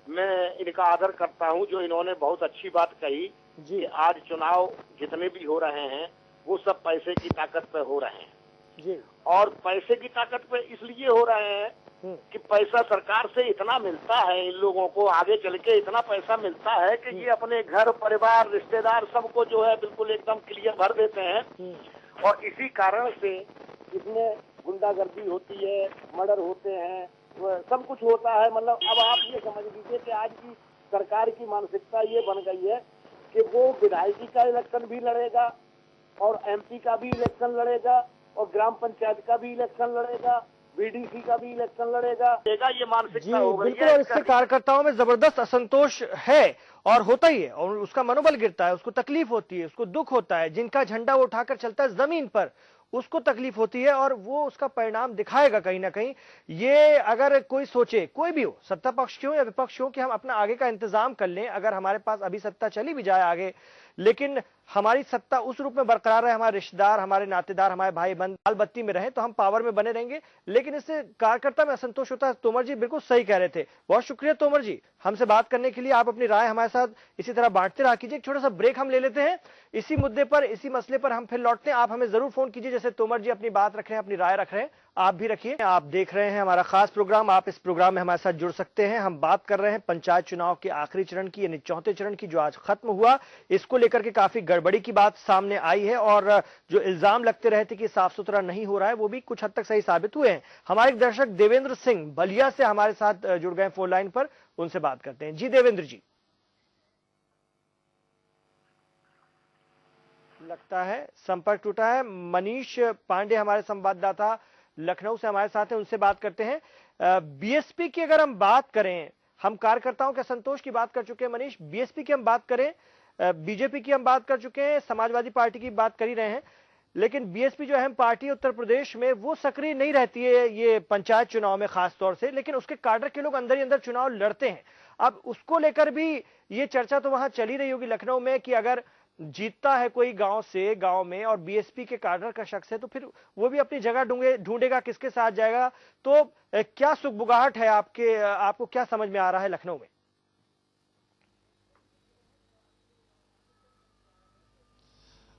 मैं इनका आदर करता हूँ जो इन्होंने बहुत अच्छी बात कही कि आज चुनाव जितने भी हो रहे हैं वो सब पैसे की ताकत पे हो रहे हैं जी। और पैसे की ताकत पे इसलिए हो रहे हैं कि पैसा सरकार से इतना मिलता है, इन लोगों को आगे चल के इतना पैसा मिलता है कि ये अपने घर परिवार रिश्तेदार सबको जो है बिल्कुल एकदम क्लियर भर देते हैं। और इसी कारण से इसमें गुंडागर्दी होती है, मर्डर होते हैं, सब कुछ होता है। मतलब अब आप ये समझ लीजिए कि आज की सरकार की मानसिकता ये बन गई है कि वो विधायकी का इलेक्शन भी लड़ेगा और एमपी का भी इलेक्शन लड़ेगा और ग्राम पंचायत का भी इलेक्शन लड़ेगा, बीडीसी का भी इलेक्शन लड़ेगा। ये मानसिकता हो गई है। बिल्कुल, और इससे कार्यकर्ताओं में जबरदस्त असंतोष है और होता ही है और उसका मनोबल गिरता है, उसको तकलीफ होती है, उसको दुख होता है। जिनका झंडा वो उठाकर चलता है जमीन पर उसको तकलीफ होती है और वो उसका परिणाम दिखाएगा कहीं ना कहीं। ये अगर कोई सोचे, कोई भी हो, सत्ता पक्ष की हो या विपक्ष हो, कि हम अपना आगे का इंतजाम कर लें, अगर हमारे पास अभी सत्ता चली भी जाए आगे, लेकिन हमारी सत्ता उस रूप में बरकरार रहे, हमारे रिश्तेदार, हमारे नातेदार, हमारे भाई बंद लाल बत्ती में रहे तो हम पावर में बने रहेंगे। लेकिन इससे कार्यकर्ता में असंतोष होता है। तोमर जी बिल्कुल सही कह रहे थे। बहुत शुक्रिया तोमर जी हमसे बात करने के लिए। आप अपनी राय हमारे साथ इसी तरह बांटते रहा कीजिए। एक छोटा सा ब्रेक हम ले लेते हैं, इसी मुद्दे पर, इसी मसले पर हम फिर लौटते हैं। आप हमें जरूर फोन कीजिए, जैसे तोमर जी अपनी बात रख रहे हैं, अपनी राय रख रहे हैं, आप भी रखिए। आप देख रहे हैं हमारा खास प्रोग्राम। आप इस प्रोग्राम में हमारे साथ जुड़ सकते हैं। हम बात कर रहे हैं पंचायत चुनाव के आखिरी चरण की, यानी चौथे चरण की, जो आज खत्म हुआ। इसको लेकर के काफी गड़बड़ी की बात सामने आई है और जो इल्जाम लगते रहे थे कि साफ सुथरा नहीं हो रहा है, वो भी कुछ हद तक सही साबित हुए हैं। हमारे दर्शक देवेंद्र सिंह बलिया से हमारे साथ जुड़ गए फोन लाइन पर, उनसे बात करते हैं। जी देवेंद्र जी। लगता है संपर्क टूटा है। मनीष पांडे हमारे संवाददाता लखनऊ से हमारे साथ हैं, उनसे बात करते हैं। बीएसपी की अगर हम बात करें, हम कार्यकर्ताओं के संतोष की बात कर चुके हैं मनीष, बीएसपी की हम बात करें, बीजेपी की हम बात कर चुके हैं, समाजवादी पार्टी की बात कर ही रहे हैं, लेकिन बीएसपी जो अहम पार्टी है उत्तर प्रदेश में, वो सक्रिय नहीं रहती है ये पंचायत चुनाव में खास तौर से, लेकिन उसके काडर के लोग अंदर ही अंदर चुनाव लड़ते हैं। अब उसको लेकर भी ये चर्चा तो वहां चली रही होगी लखनऊ में कि अगर जीतता है कोई गांव से, गांव में, और बीएसपी के काडर का शख्स है तो फिर वो भी अपनी जगह ढूंढेगा, किसके साथ जाएगा। तो क्या सुगबुगाहट है आपको क्या समझ में आ रहा है लखनऊ में?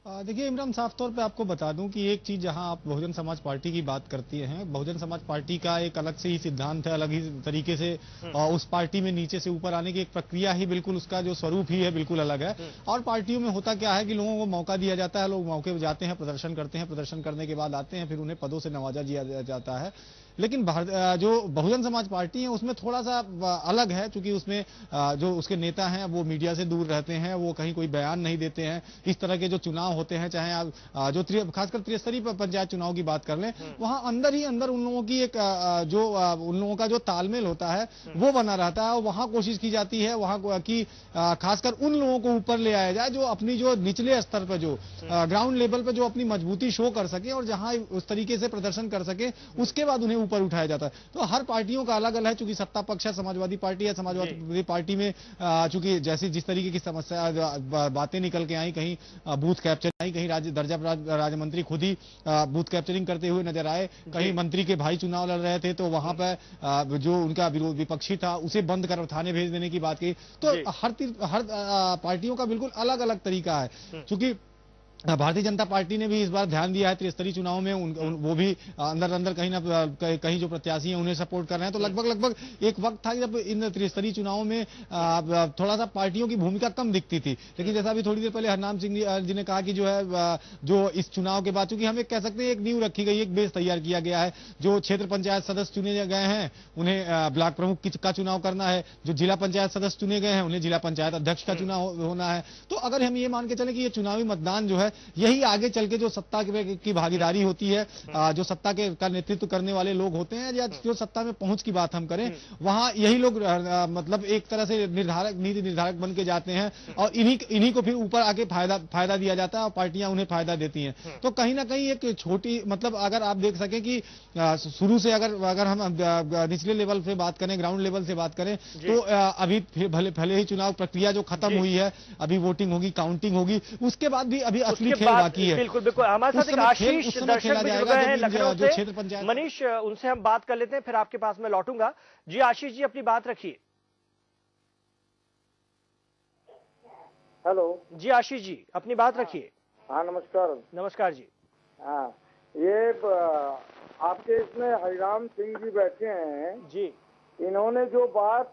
देखिए इमरान, साफ तौर पे आपको बता दूं कि एक चीज, जहां आप बहुजन समाज पार्टी की बात करती हैं, बहुजन समाज पार्टी का एक अलग से ही सिद्धांत है, अलग ही तरीके से उस पार्टी में नीचे से ऊपर आने की एक प्रक्रिया ही बिल्कुल, उसका जो स्वरूप ही है बिल्कुल अलग है। और पार्टियों में होता क्या है कि लोगों को मौका दिया जाता है, लोग मौके पर जाते हैं, प्रदर्शन करते हैं, प्रदर्शन करने के बाद आते हैं, फिर उन्हें पदों से नवाजा दिया जाता है। लेकिन जो बहुजन समाज पार्टी है उसमें थोड़ा सा अलग है, क्योंकि उसमें जो उसके नेता हैं वो मीडिया से दूर रहते हैं, वो कहीं कोई बयान नहीं देते हैं। इस तरह के जो चुनाव होते हैं, चाहे आप जो खासकर त्रिस्तरीय पंचायत चुनाव की बात कर लें, वहां अंदर ही अंदर उन लोगों की एक उन लोगों का जो तालमेल होता है वो बना रहता है। और वहां कोशिश की जाती है वहां की खासकर उन लोगों को ऊपर ले आया जाए जो अपनी जो निचले स्तर पर, जो ग्राउंड लेवल पर जो अपनी मजबूती शो कर सके और जहां उस तरीके से प्रदर्शन कर सके, उसके बाद उन्हें ऊपर उठाया जाता है। तो हर पार्टियों का अलग अलग है, चूंकि सत्ता पक्ष है समाजवादी पार्टी है, समाजवादी पार्टी में चूंकि जैसे जिस तरीके की समस्या बातें निकल के आई, कहीं बूथ कैप्चरिंग आई, कहीं राज्य मंत्री खुद ही बूथ कैप्चरिंग करते हुए नजर आए, कहीं मंत्री के भाई चुनाव लड़ रहे थे तो वहां पर जो उनका विपक्षी था उसे बंद कर थाने भेज देने की बात की। तो हर पार्टियों का बिल्कुल अलग अलग तरीका है। चूंकि भारतीय जनता पार्टी ने भी इस बार ध्यान दिया है त्रिस्तरीय चुनाव में, वो भी अंदर कहीं ना कहीं जो प्रत्याशी हैं उन्हें सपोर्ट कर रहे हैं। तो लगभग एक वक्त था जब इन त्रिस्तरीय चुनावों में थोड़ा सा पार्टियों की भूमिका कम दिखती थी, लेकिन जैसा अभी थोड़ी देर पहले हरनाम सिंह जी ने कहा कि जो है जो इस चुनाव के बाद, चूंकि हम कह सकते हैं एक नींव रखी गई, एक बेस तैयार किया गया है। जो क्षेत्र पंचायत सदस्य चुने गए हैं उन्हें ब्लॉक प्रमुख का चुनाव करना है, जो जिला पंचायत सदस्य चुने गए हैं उन्हें जिला पंचायत अध्यक्ष का चुनाव होना है। तो अगर हम ये मान के चले कि ये चुनावी मतदान जो है यही आगे चल के जो सत्ता की भागीदारी होती है, जो सत्ता का नेतृत्व करने वाले लोग होते हैं, या जो सत्ता में पहुंच की बात हम करें, वहां यही लोग मतलब एक तरह से नीति निर्धारक बन के जाते हैं और इन्हीं को फिर ऊपर आके फायदा दिया जाता है और पार्टियां उन्हें फायदा देती हैं। तो कहीं ना कहीं एक छोटी, मतलब अगर आप देख सके कि शुरू से अगर हम निचले लेवल से बात करें, ग्राउंड लेवल से बात करें, तो अभी भले ही चुनाव प्रक्रिया जो खत्म हुई है, अभी वोटिंग होगी, काउंटिंग होगी, उसके बाद भी अभी असली खेल बाकी है। बिल्कुल बिल्कुल, हमारे साथ एक आशीष दर्शक भी जुड़ गए हैं लखनऊ से। मनीष, उनसे हम बात कर लेते हैं, फिर आपके पास मैं लौटूंगा। जी आशीष जी, अपनी बात रखिए। हेलो जी आशीष जी, अपनी बात रखिए। हाँ नमस्कार। नमस्कार जी। हाँ, ये आपके इसमें हरिराम सिंह जी बैठे हैं जी, इन्होंने जो बात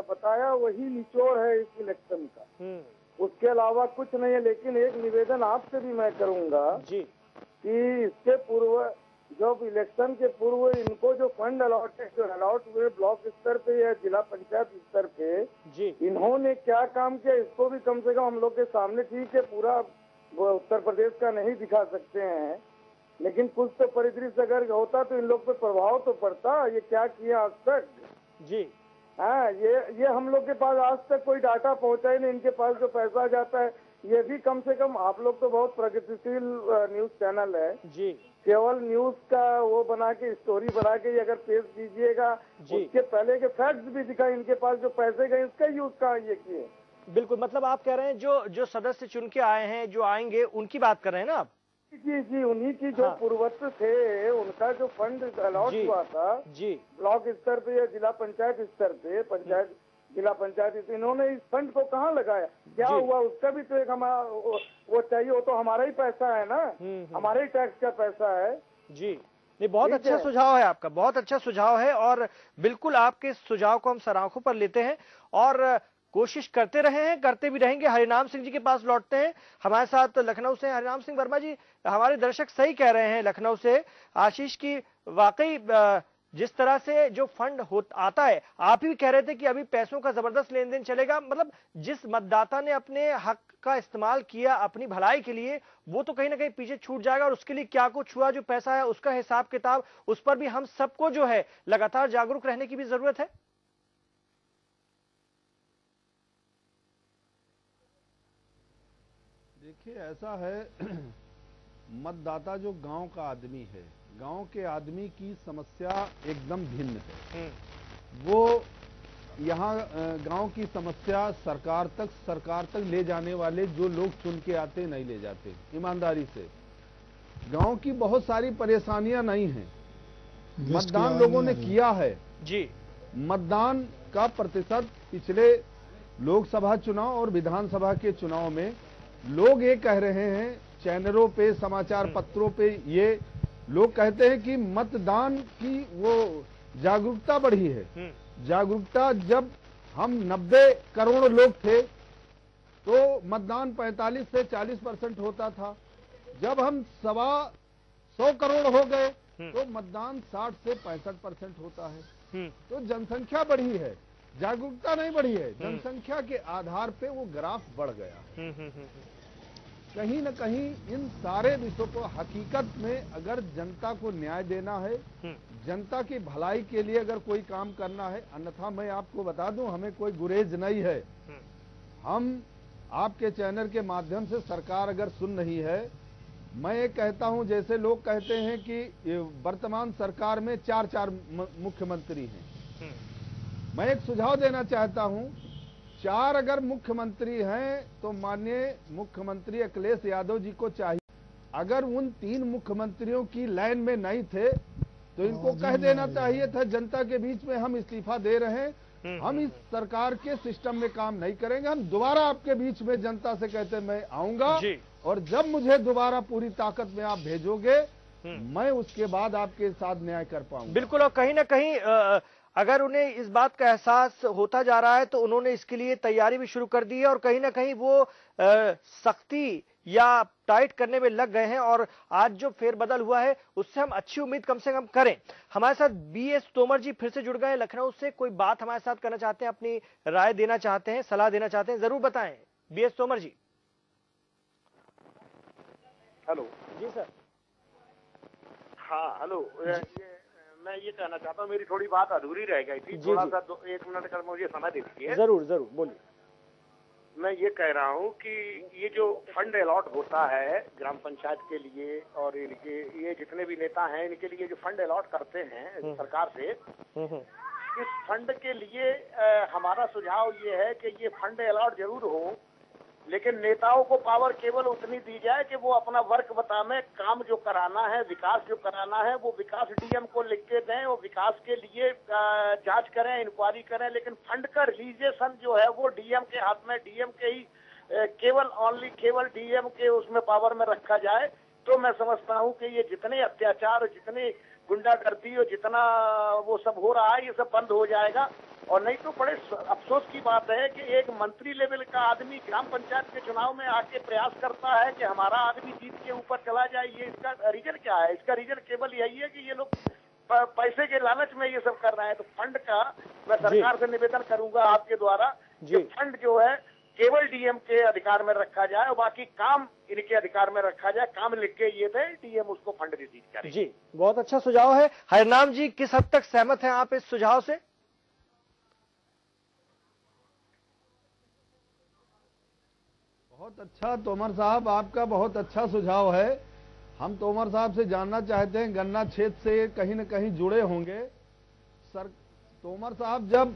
बताया वही निचोड़ है इस इलेक्शन का, उसके अलावा कुछ नहीं है। लेकिन एक निवेदन आपसे भी मैं करूंगा जी कि इसके पूर्व, जब इलेक्शन के पूर्व इनको जो फंड अलॉट हुए ब्लॉक स्तर पे या जिला पंचायत स्तर पे जी, इन्होंने क्या काम किया, इसको भी कम से कम हम लोग के सामने, ठीक है पूरा उत्तर प्रदेश का नहीं दिखा सकते हैं, लेकिन कुछ तो परिदृश्य अगर होता तो इन लोग पे प्रभाव तो पड़ता। ये क्या किया आज तक जी। हाँ, ये हम लोग के पास आज तक कोई डाटा पहुंचा ही नहीं। इनके पास जो पैसा जाता है ये भी कम से कम, आप लोग तो बहुत प्रगतिशील न्यूज चैनल है जी, केवल न्यूज का वो बना के, स्टोरी बना के अगर पेश कीजिएगा, उसके पहले के फैक्ट्स भी दिखाए। इनके पास जो पैसे गए इसका यूज कहाँ ये किए? बिल्कुल, मतलब आप कह रहे हैं जो सदस्य चुन के आए हैं, जो आएंगे, उनकी बात कर रहे हैं ना आप? जी जी, उन्हीं की जो पूर्वत्र थे, उनका जो फंड अलॉट हुआ था जी, ब्लॉक स्तर पे या जिला पंचायत स्तर पे, जिला पंचायत, इन्होंने इस फंड को कहाँ लगाया, क्या हुआ, उसका भी तो एक हमारा वो चाहिए। वो तो हमारा ही पैसा है ना, हमारे ही टैक्स का पैसा है। जी नहीं, बहुत अच्छा सुझाव है आपका, बहुत अच्छा सुझाव है, और बिल्कुल आपके सुझाव को हम सराखों पर लेते हैं और कोशिश करते रहे हैं, करते भी रहेंगे। हरिनाम सिंह जी के पास लौटते हैं, हमारे साथ लखनऊ से हरिनाम सिंह वर्मा जी। हमारे दर्शक सही कह रहे हैं लखनऊ से आशीष की, वाकई जिस तरह से जो फंड आता है, आप ही कह रहे थे कि अभी पैसों का जबरदस्त लेन देन चलेगा। मतलब जिस मतदाता ने अपने हक का इस्तेमाल किया अपनी भलाई के लिए, वो तो कहीं ना कहीं पीछे छूट जाएगा, और उसके लिए क्या कुछ हुआ, जो पैसा है उसका हिसाब किताब, उस पर भी हम सबको जो है लगातार जागरूक रहने की भी जरूरत है। देखिए ऐसा है, मतदाता जो गांव का आदमी है, गांव के आदमी की समस्या एकदम भिन्न है। वो यहाँ गांव की समस्या सरकार तक ले जाने वाले जो लोग चुन के आते नहीं ले जाते ईमानदारी से। गांव की बहुत सारी परेशानियां नहीं हैं, मतदान लोगों ने किया है जी। मतदान का प्रतिशत पिछले लोकसभा चुनाव और विधानसभा के चुनाव में लोग ये कह रहे हैं, चैनलों पे, समाचार पत्रों पे ये लोग कहते हैं कि मतदान की वो जागरूकता बढ़ी है। जागरूकता, जब हम 90 करोड़ लोग थे तो मतदान 45 से 40% होता था। जब हम 125 करोड़ हो गए तो मतदान 60 से 65% होता है। तो जनसंख्या बढ़ी है, जागरूकता नहीं बढ़ी है। जनसंख्या के आधार पे वो ग्राफ बढ़ गया। कहीं न कहीं इन सारे विषयों को हकीकत में अगर जनता को न्याय देना है, जनता की भलाई के लिए अगर कोई काम करना है, अन्यथा मैं आपको बता दूं, हमें कोई गुरेज नहीं है। हम आपके चैनल के माध्यम से, सरकार अगर सुन रही है, मैं ये कहता हूं, जैसे लोग कहते हैं कि वर्तमान सरकार में 4 मुख्यमंत्री हैं। मैं एक सुझाव देना चाहता हूं, 4 अगर मुख्यमंत्री हैं तो माननीय मुख्यमंत्री अखिलेश यादव जी को चाहिए, अगर उन 3 मुख्यमंत्रियों की लाइन में नहीं थे तो इनको कह देना चाहिए था जनता के बीच में हम इस्तीफा दे रहे हैं, हम इस सरकार के सिस्टम में काम नहीं करेंगे, हम दोबारा आपके बीच में जनता से कहते मैं आऊंगा और जब मुझे दोबारा पूरी ताकत में आप भेजोगे मैं उसके बाद आपके साथ न्याय कर पाऊंगा। बिल्कुल, और कहीं ना कहीं अगर उन्हें इस बात का एहसास होता जा रहा है तो उन्होंने इसके लिए तैयारी भी शुरू कर दी है और कहीं ना कहीं वो सख्ती या टाइट करने में लग गए हैं और आज जो फेरबदल हुआ है उससे हम अच्छी उम्मीद कम से कम करें। हमारे साथ बीएस तोमर जी फिर से जुड़ गए लखनऊ से, कोई बात हमारे साथ करना चाहते हैं, अपनी राय देना चाहते हैं, सलाह देना चाहते हैं, जरूर बताएं बीएस तोमर जी। हेलो जी सर। हाँ हेलो, मैं ये कहना चाहता हूँ, मेरी थोड़ी बात अधूरी रह गई थी, थोड़ा सा 1 मिनट का मुझे समय दे दीजिए। जरूर जरूर बोलिए। मैं ये कह रहा हूँ कि ये जो फंड अलॉट होता है ग्राम पंचायत के लिए और इनके ये जितने भी नेता हैं इनके लिए जो फंड अलॉट करते हैं सरकार से, इस फंड के लिए हमारा सुझाव ये है कि ये फंड अलॉट जरूर हो, लेकिन नेताओं को पावर केवल उतनी दी जाए कि वो अपना वर्क बताएं, काम जो कराना है, विकास जो कराना है वो विकास डीएम को लिख के दें और विकास के लिए जांच करें, इंक्वायरी करें, लेकिन फंड का रिलीजेशन जो है वो डीएम के हाथ में, डीएम के ही केवल डीएम के उसमें पावर में रखा जाए तो मैं समझता हूँ कि ये जितने अत्याचार, जितने गुंडागर्दी और जितना वो सब हो रहा है ये सब बंद हो जाएगा। और नहीं तो बड़े अफसोस की बात है कि एक मंत्री लेवल का आदमी ग्राम पंचायत के चुनाव में आके प्रयास करता है कि हमारा आदमी जीत के ऊपर चला जाए। ये इसका रीजन क्या है? इसका रीजन केवल यही है कि ये लोग पैसे के लालच में ये सब कर रहे हैं। तो फंड का मैं सरकार से निवेदन करूंगा आपके द्वारा कि फंड जो है केवल डीएम के अधिकार में रखा जाए और बाकी काम इनके अधिकार में रखा जाए। काम लिख के ये दे, डीएम उसको फंड रिलीज करे। जी, बहुत अच्छा सुझाव है। हरनाम जी, किस हद तक सहमत हैं आप इस सुझाव से? बहुत अच्छा तोमर साहब, आपका बहुत अच्छा सुझाव है। हम तोमर साहब से जानना चाहते हैं, गन्ना क्षेत्र से कहीं न कहीं जुड़े होंगे। तोमर साहब, जब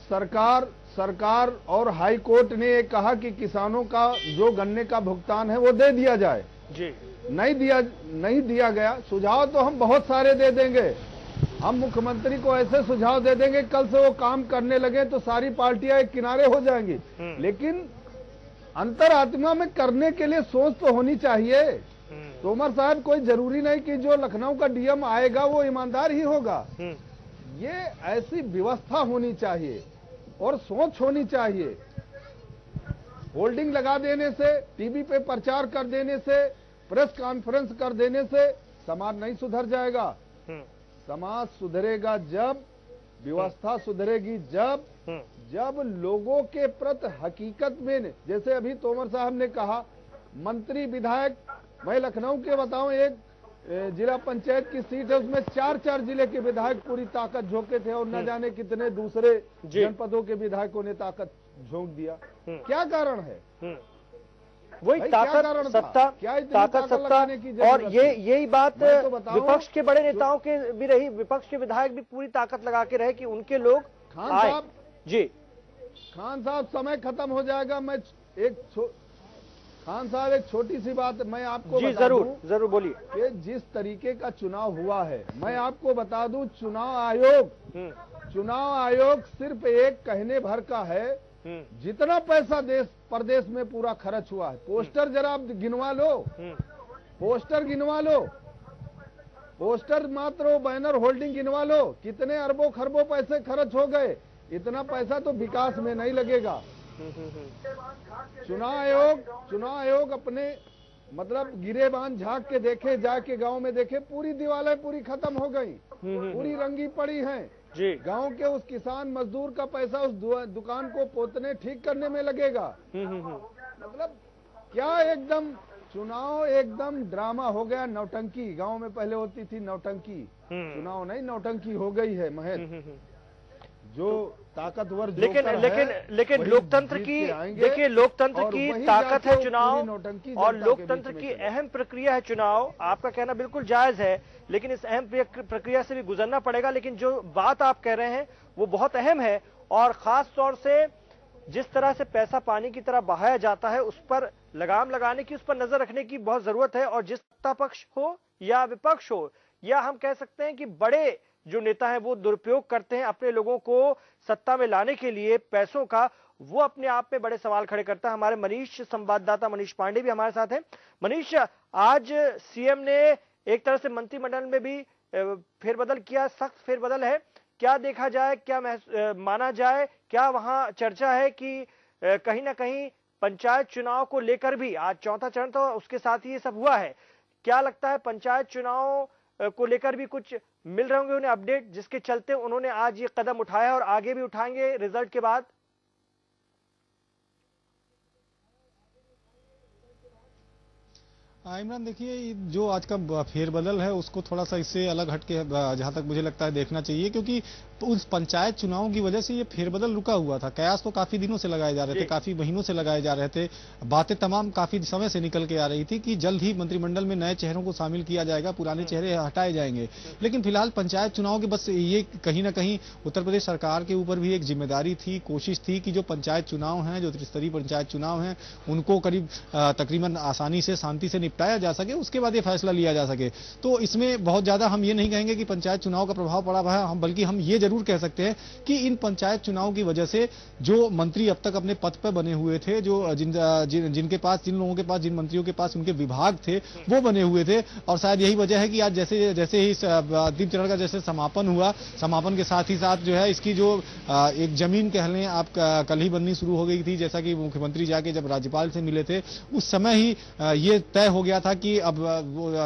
सरकार और हाई कोर्ट ने ये कहा कि किसानों का जो गन्ने का भुगतान है वो दे दिया जाए, जी नहीं दिया गया। सुझाव तो हम बहुत सारे दे देंगे, हम मुख्यमंत्री को ऐसे सुझाव दे देंगे कल से वो काम करने लगे तो सारी पार्टियां एक किनारे हो जाएंगी। लेकिन अंतरात्मा में करने के लिए सोच तो होनी चाहिए। तोमर साहब, कोई जरूरी नहीं कि जो लखनऊ का डीएम आएगा वो ईमानदार ही होगा। ये ऐसी व्यवस्था होनी चाहिए और सोच होनी चाहिए। होल्डिंग लगा देने से, टीवी पे प्रचार कर देने से, प्रेस कॉन्फ्रेंस कर देने से समाज नहीं सुधर जाएगा। समाज सुधरेगा जब, व्यवस्था सुधरेगी जब लोगों के प्रति हकीकत में, जैसे अभी तोमर साहब ने कहा मंत्री विधायक, मैं लखनऊ के बताऊं, एक जिला पंचायत की सीट है उसमें 4 जिले के विधायक पूरी ताकत झोंके थे और न जाने कितने दूसरे जनपदों के विधायकों ने ताकत झोंक दिया। क्या कारण है? वही ताकत, सत्ता और यही बात विपक्ष के बड़े नेताओं के भी रही। विपक्ष के विधायक भी पूरी ताकत लगा के रहे कि उनके लोग खान साहब समय खत्म हो जाएगा। मैं खान साहब, एक छोटी सी बात मैं आपको बता दूं, जरूर बोलिए कि जिस तरीके का चुनाव हुआ है, मैं आपको बता दूं, चुनाव आयोग सिर्फ एक कहने भर का है। जितना पैसा देश प्रदेश में पूरा खर्च हुआ है, पोस्टर जरा आप गिनवा लो, पोस्टर मात्र बैनर होल्डिंग गिनवा लो, कितने अरबों खरबों पैसे खर्च हो गए। इतना पैसा तो विकास में नहीं लगेगा। चुनाव आयोग अपने मतलब गिरेबान झांक के देखे, जाके गांव में देखे, पूरी दीवारें पूरी खत्म हो गई, पूरी रंगी पड़ी हैं। गांव के उस किसान मजदूर का पैसा उस दुकान को पोतने ठीक करने में लगेगा। मतलब क्या एकदम चुनाव एकदम ड्रामा हो गया, नौटंकी। गांव में पहले होती थी नौटंकी, चुनाव नहीं, नौटंकी हो गई है महज। जो ताकतवर लेकिन लोकतंत्र की देखिए, लोकतंत्र की ताकत है चुनाव और लोकतंत्र की अहम प्रक्रिया है चुनाव। आपका कहना बिल्कुल जायज है, लेकिन इस अहम प्रक्रिया से भी गुजरना पड़ेगा। लेकिन जो बात आप कह रहे हैं वो बहुत अहम है, और खास तौर से जिस तरह से पैसा पानी की तरह बहाया जाता है उस पर लगाम लगाने की, उस पर नजर रखने की बहुत जरूरत है। और जिस सत्ता पक्ष हो या विपक्ष हो, या हम कह सकते हैं कि बड़े जो नेता हैं वो दुरुपयोग करते हैं अपने लोगों को सत्ता में लाने के लिए पैसों का, वो अपने आप में बड़े सवाल खड़े करता है। हमारे मनीष संवाददाता मनीष पांडे भी हमारे साथ हैं। मनीष, आज सीएम ने एक तरह से मंत्रिमंडल में भी फेरबदल किया, सख्त फेरबदल है। क्या देखा जाए, क्या माना जाए, क्या वहां चर्चा है कि कहीं ना कहीं पंचायत चुनाव को लेकर भी आज चौथा चरण तो उसके साथ ही ये सब हुआ है, क्या लगता है पंचायत चुनाव को लेकर भी कुछ मिल रहे होंगे उन्हें अपडेट, जिसके चलते उन्होंने आज ये कदम उठाया और आगे भी उठाएंगे रिजल्ट के बाद? इमरान, देखिए जो आज का फेरबदल है उसको थोड़ा सा इससे अलग हटके जहां तक मुझे लगता है देखना चाहिए, क्योंकि उस पंचायत चुनावों की वजह से ये फेरबदल रुका हुआ था। कयास तो काफी दिनों से लगाए जा रहे थे, काफी महीनों से लगाए जा रहे थे, बातें तमाम काफी समय से निकल के आ रही थी कि जल्द ही मंत्रिमंडल में नए चेहरों को शामिल किया जाएगा, पुराने चेहरे हटाए जाएंगे। लेकिन फिलहाल पंचायत चुनाव के बस ये कहीं ना कहीं उत्तर प्रदेश सरकार के ऊपर भी एक जिम्मेदारी थी, कोशिश थी कि जो पंचायत चुनाव हैं, जो त्रिस्तरीय पंचायत चुनाव हैं, उनको तकरीबन आसानी से शांति से निपटाया जा सके, उसके बाद ये फैसला लिया जा सके। तो इसमें बहुत ज्यादा हम ये नहीं कहेंगे कि पंचायत चुनाव का प्रभाव पड़ा हुआ है, बल्कि हम ये जरूर कह सकते हैं कि इन पंचायत चुनाव की वजह से जो मंत्री अब तक अपने पद पर बने हुए थे, जो जिनके पास, जिन लोगों के पास, जिन मंत्रियों के पास उनके विभाग थे वो बने हुए थे, और शायद यही वजह है कि आज जैसे ही अंतिम चरण का जैसे समापन हुआ, समापन के साथ ही साथ जो है इसकी जो एक जमीन कह लें आप कल ही बननी शुरू हो गई थी। जैसा कि मुख्यमंत्री जाके जब राज्यपाल से मिले थे उस समय ही ये तय हो गया था कि अब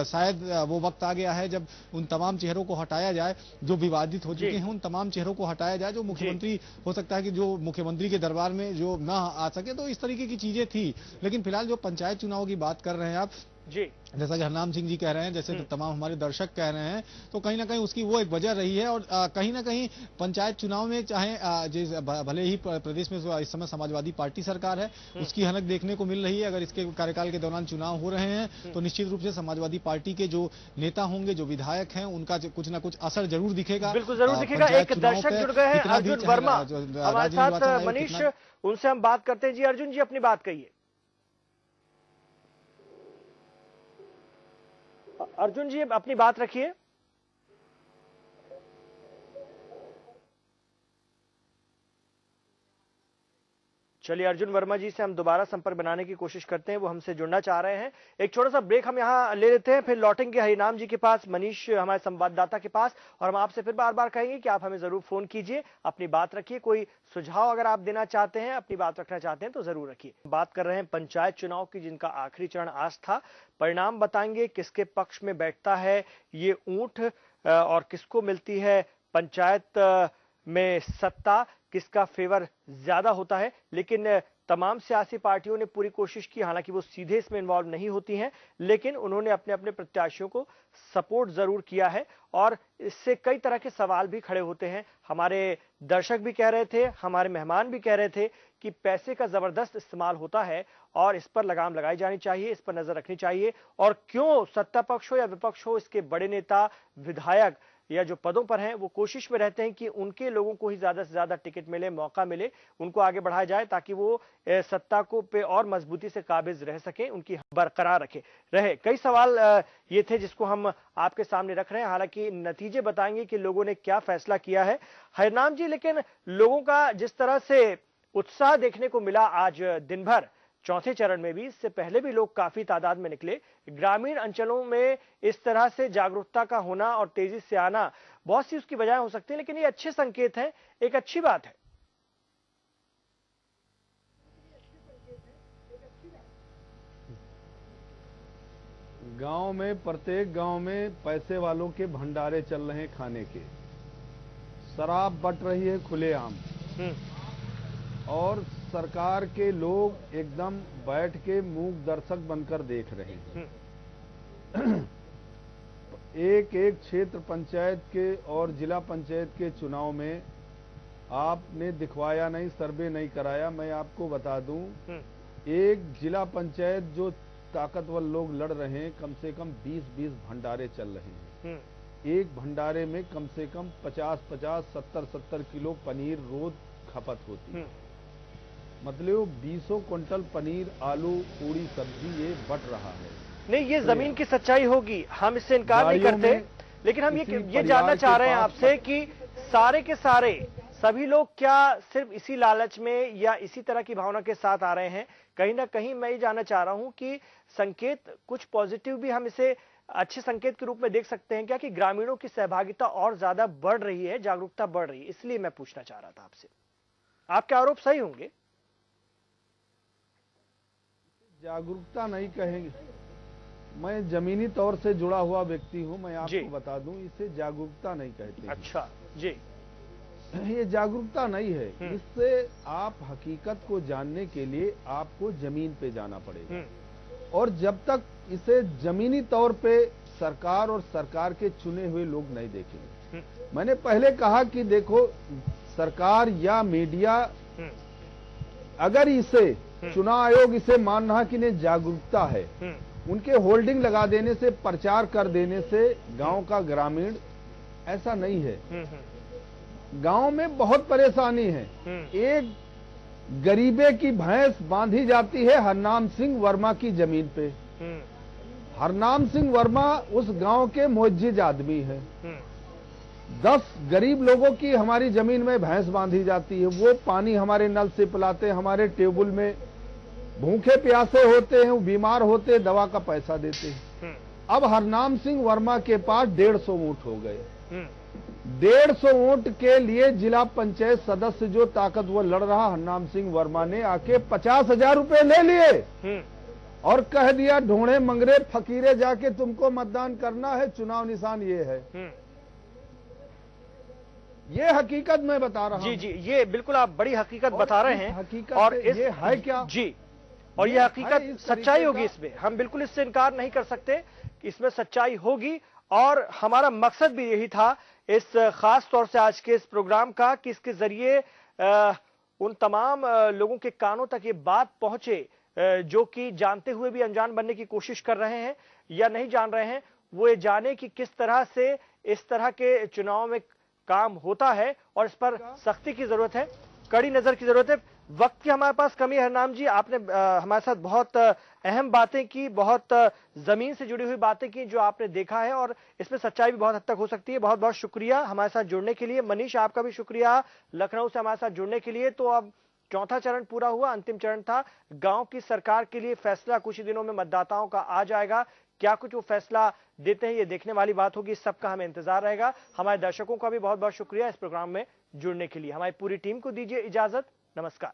शायद वो वक्त आ गया है जब उन तमाम चेहरों को हटाया जाए जो विवादित हो चुके हैं, उन तमाम चेहरों को हटाया जाए, जो मुख्यमंत्री हो सकता है कि जो मुख्यमंत्री के दरबार में जो ना आ सके। तो इस तरीके की चीजें थी। लेकिन फिलहाल जो पंचायत चुनाव की बात कर रहे हैं आप, जी जैसा कि हरनाम सिंह जी कह रहे हैं, जैसे तमाम हमारे दर्शक कह रहे हैं, तो कहीं ना कहीं उसकी वो एक वजह रही है। और कहीं ना कहीं पंचायत चुनाव में चाहे भले ही प्रदेश में इस समय समाजवादी पार्टी सरकार है, उसकी हनक देखने को मिल रही है। अगर इसके कार्यकाल के दौरान चुनाव हो रहे हैं तो निश्चित रूप से समाजवादी पार्टी के जो नेता होंगे, जो विधायक हैं, उनका कुछ ना कुछ असर जरूर दिखेगा। बिल्कुल जरूर दिखेगा। एक दर्शक जुड़ गए हैं, अर्जुन वर्मा हमारे साथ। मनीष, उनसे हम बात करते हैं। जी अर्जुन जी, अपनी बात कहिए। अर्जुन जी अपनी बात रखिए। चलिए अर्जुन वर्मा जी से हम दोबारा संपर्क बनाने की कोशिश करते हैं, वो हमसे जुड़ना चाह रहे हैं। एक छोटा सा ब्रेक हम यहाँ ले लेते हैं, फिर लौटेंगे हरिनाम जी के पास, मनीष हमारे संवाददाता के पास, और हम आपसे फिर बार बार कहेंगे कि आप हमें जरूर फोन कीजिए, अपनी बात रखिए। कोई सुझाव अगर आप देना चाहते हैं, अपनी बात रखना चाहते हैं तो जरूर रखिए। बात कर रहे हैं पंचायत चुनाव की, जिनका आखिरी चरण आज था। परिणाम बताएंगे किसके पक्ष में बैठता है ये ऊंट, और किसको मिलती है पंचायत में सत्ता, किसका फेवर ज्यादा होता है। लेकिन तमाम सियासी पार्टियों ने पूरी कोशिश की, हालांकि वो सीधे इसमें इन्वॉल्व नहीं होती हैं, लेकिन उन्होंने अपने अपने प्रत्याशियों को सपोर्ट जरूर किया है, और इससे कई तरह के सवाल भी खड़े होते हैं। हमारे दर्शक भी कह रहे थे, हमारे मेहमान भी कह रहे थे कि पैसे का जबरदस्त इस्तेमाल होता है और इस पर लगाम लगाई जानी चाहिए, इस पर नजर रखनी चाहिए। और क्यों सत्ता पक्ष हो या विपक्ष हो, इसके बड़े नेता, विधायक या जो पदों पर हैं वो कोशिश में रहते हैं कि उनके लोगों को ही ज्यादा से ज्यादा टिकट मिले, मौका मिले, उनको आगे बढ़ाया जाए, ताकि वो सत्ता को पे और मजबूती से काबिज रह सके, उनकी बरकरार रहे। कई सवाल ये थे जिसको हम आपके सामने रख रहे हैं, हालांकि नतीजे बताएंगे कि लोगों ने क्या फैसला किया है। हरिनाम जी, लेकिन लोगों का जिस तरह से उत्साह देखने को मिला आज दिन भर, चौथे चरण में भी, इससे पहले भी लोग काफी तादाद में निकले। ग्रामीण अंचलों में इस तरह से जागरूकता का होना और तेजी से आना, बहुत सी उसकी वजह हो सकती है, लेकिन ये अच्छे संकेत हैं, एक अच्छी बात है। गांव में, प्रत्येक गांव में पैसे वालों के भंडारे चल रहे हैं खाने के, शराब बट रही है खुलेआम, और सरकार के लोग एकदम बैठ के मूक दर्शक बनकर देख रहे हैं। एक एक क्षेत्र पंचायत के और जिला पंचायत के चुनाव में आपने दिखवाया नहीं, सर्वे नहीं कराया। मैं आपको बता दूं, एक जिला पंचायत जो ताकतवर लोग लड़ रहे हैं, कम से कम 20-20 भंडारे चल रहे हैं। एक भंडारे में कम से कम 50-50, 70-70 किलो पनीर रोज खपत होती है। मतलब 200 क्विंटल पनीर, आलू, पूड़ी, सब्जी ये बट रहा है। नहीं, ये जमीन की सच्चाई होगी, हम इससे इनकार नहीं करते, लेकिन हम ये जानना चाह रहे हैं आपसे कि सारे के सारे सभी लोग क्या सिर्फ इसी लालच में या इसी तरह की भावना के साथ आ रहे हैं? कहीं ना कहीं मैं ये जानना चाह रहा हूं कि संकेत कुछ पॉजिटिव भी हम इसे अच्छे संकेत के रूप में देख सकते हैं क्या, कि ग्रामीणों की सहभागिता और ज्यादा बढ़ रही है, जागरूकता बढ़ रही है? इसलिए मैं पूछना चाह रहा था आपसे। आपके आरोप सही होंगे? जागरूकता नहीं कहेंगे, मैं जमीनी तौर से जुड़ा हुआ व्यक्ति हूं, मैं आपको बता दूं, इसे जागरूकता नहीं कहते। अच्छा जी, ये जागरूकता नहीं है। इससे आप हकीकत को जानने के लिए आपको जमीन पे जाना पड़ेगा, और जब तक इसे जमीनी तौर पे सरकार और सरकार के चुने हुए लोग नहीं देखेंगे। मैंने पहले कहा कि देखो, सरकार या मीडिया अगर इसे चुनाव आयोग इसे मान रहा कि नहीं जागरूकता है, उनके होल्डिंग लगा देने से, प्रचार कर देने से गांव का ग्रामीण, ऐसा नहीं है। गांव में बहुत परेशानी है। एक गरीबे की भैंस बांधी जाती है हरनाम सिंह वर्मा की जमीन पे। हरनाम सिंह वर्मा उस गांव के मुअज्जिज आदमी है। 10 गरीब लोगों की हमारी जमीन में भैंस बांधी जाती है। वो पानी हमारे नल से पिलाते हैं, हमारे टेबल में भूखे प्यासे होते हैं, बीमार होते हैं, दवा का पैसा देते हैं। अब हरनाम सिंह वर्मा के पास 150 ऊंट हो गए। 150 ऊंट के लिए जिला पंचायत सदस्य जो ताकतवर लड़ रहा, हरनाम सिंह वर्मा ने आके 50,000 रुपए ले लिए और कह दिया, ढोंढे मंगरे फकीरे जाके तुमको मतदान करना है, चुनाव निशान ये है। ये हकीकत मैं बता रहा हूं। जी जी, ये बिल्कुल आप बड़ी हकीकत बता रहे हैं। हकीकत और ये है क्या? जी, और ये हकीकत सच्चाई होगी, इसमें हम बिल्कुल इससे इनकार नहीं कर सकते कि इसमें सच्चाई होगी। और हमारा मकसद भी यही था इस खास तौर से आज के इस प्रोग्राम का, कि इसके जरिए उन तमाम लोगों के कानों तक ये बात पहुंचे जो कि जानते हुए भी अनजान बनने की कोशिश कर रहे हैं या नहीं जान रहे हैं। वो ये जाने कि किस तरह से इस तरह के चुनाव में काम होता है और इस पर सख्ती की जरूरत है, कड़ी नजर की जरूरत है। वक्त की हमारे पास कमी है। हरनाम जी, आपने हमारे साथ बहुत अहम बातें की, बहुत जमीन से जुड़ी हुई बातें की जो आपने देखा है, और इसमें सच्चाई भी बहुत हद तक हो सकती है। बहुत बहुत शुक्रिया हमारे साथ जुड़ने के लिए। मनीष, आपका भी शुक्रिया लखनऊ से हमारे साथ जुड़ने के लिए। तो अब चौथा चरण पूरा हुआ, अंतिम चरण था गांव की सरकार के लिए फैसला कुछ ही दिनों में मतदाताओं का आ जाएगा। क्या कुछ वो फैसला देते हैं, ये देखने वाली बात होगी। सबका हमें इंतजार रहेगा। हमारे दर्शकों का भी बहुत बहुत शुक्रिया इस प्रोग्राम में जुड़ने के लिए। हमारी पूरी टीम को दीजिए इजाजत। नमस्कार।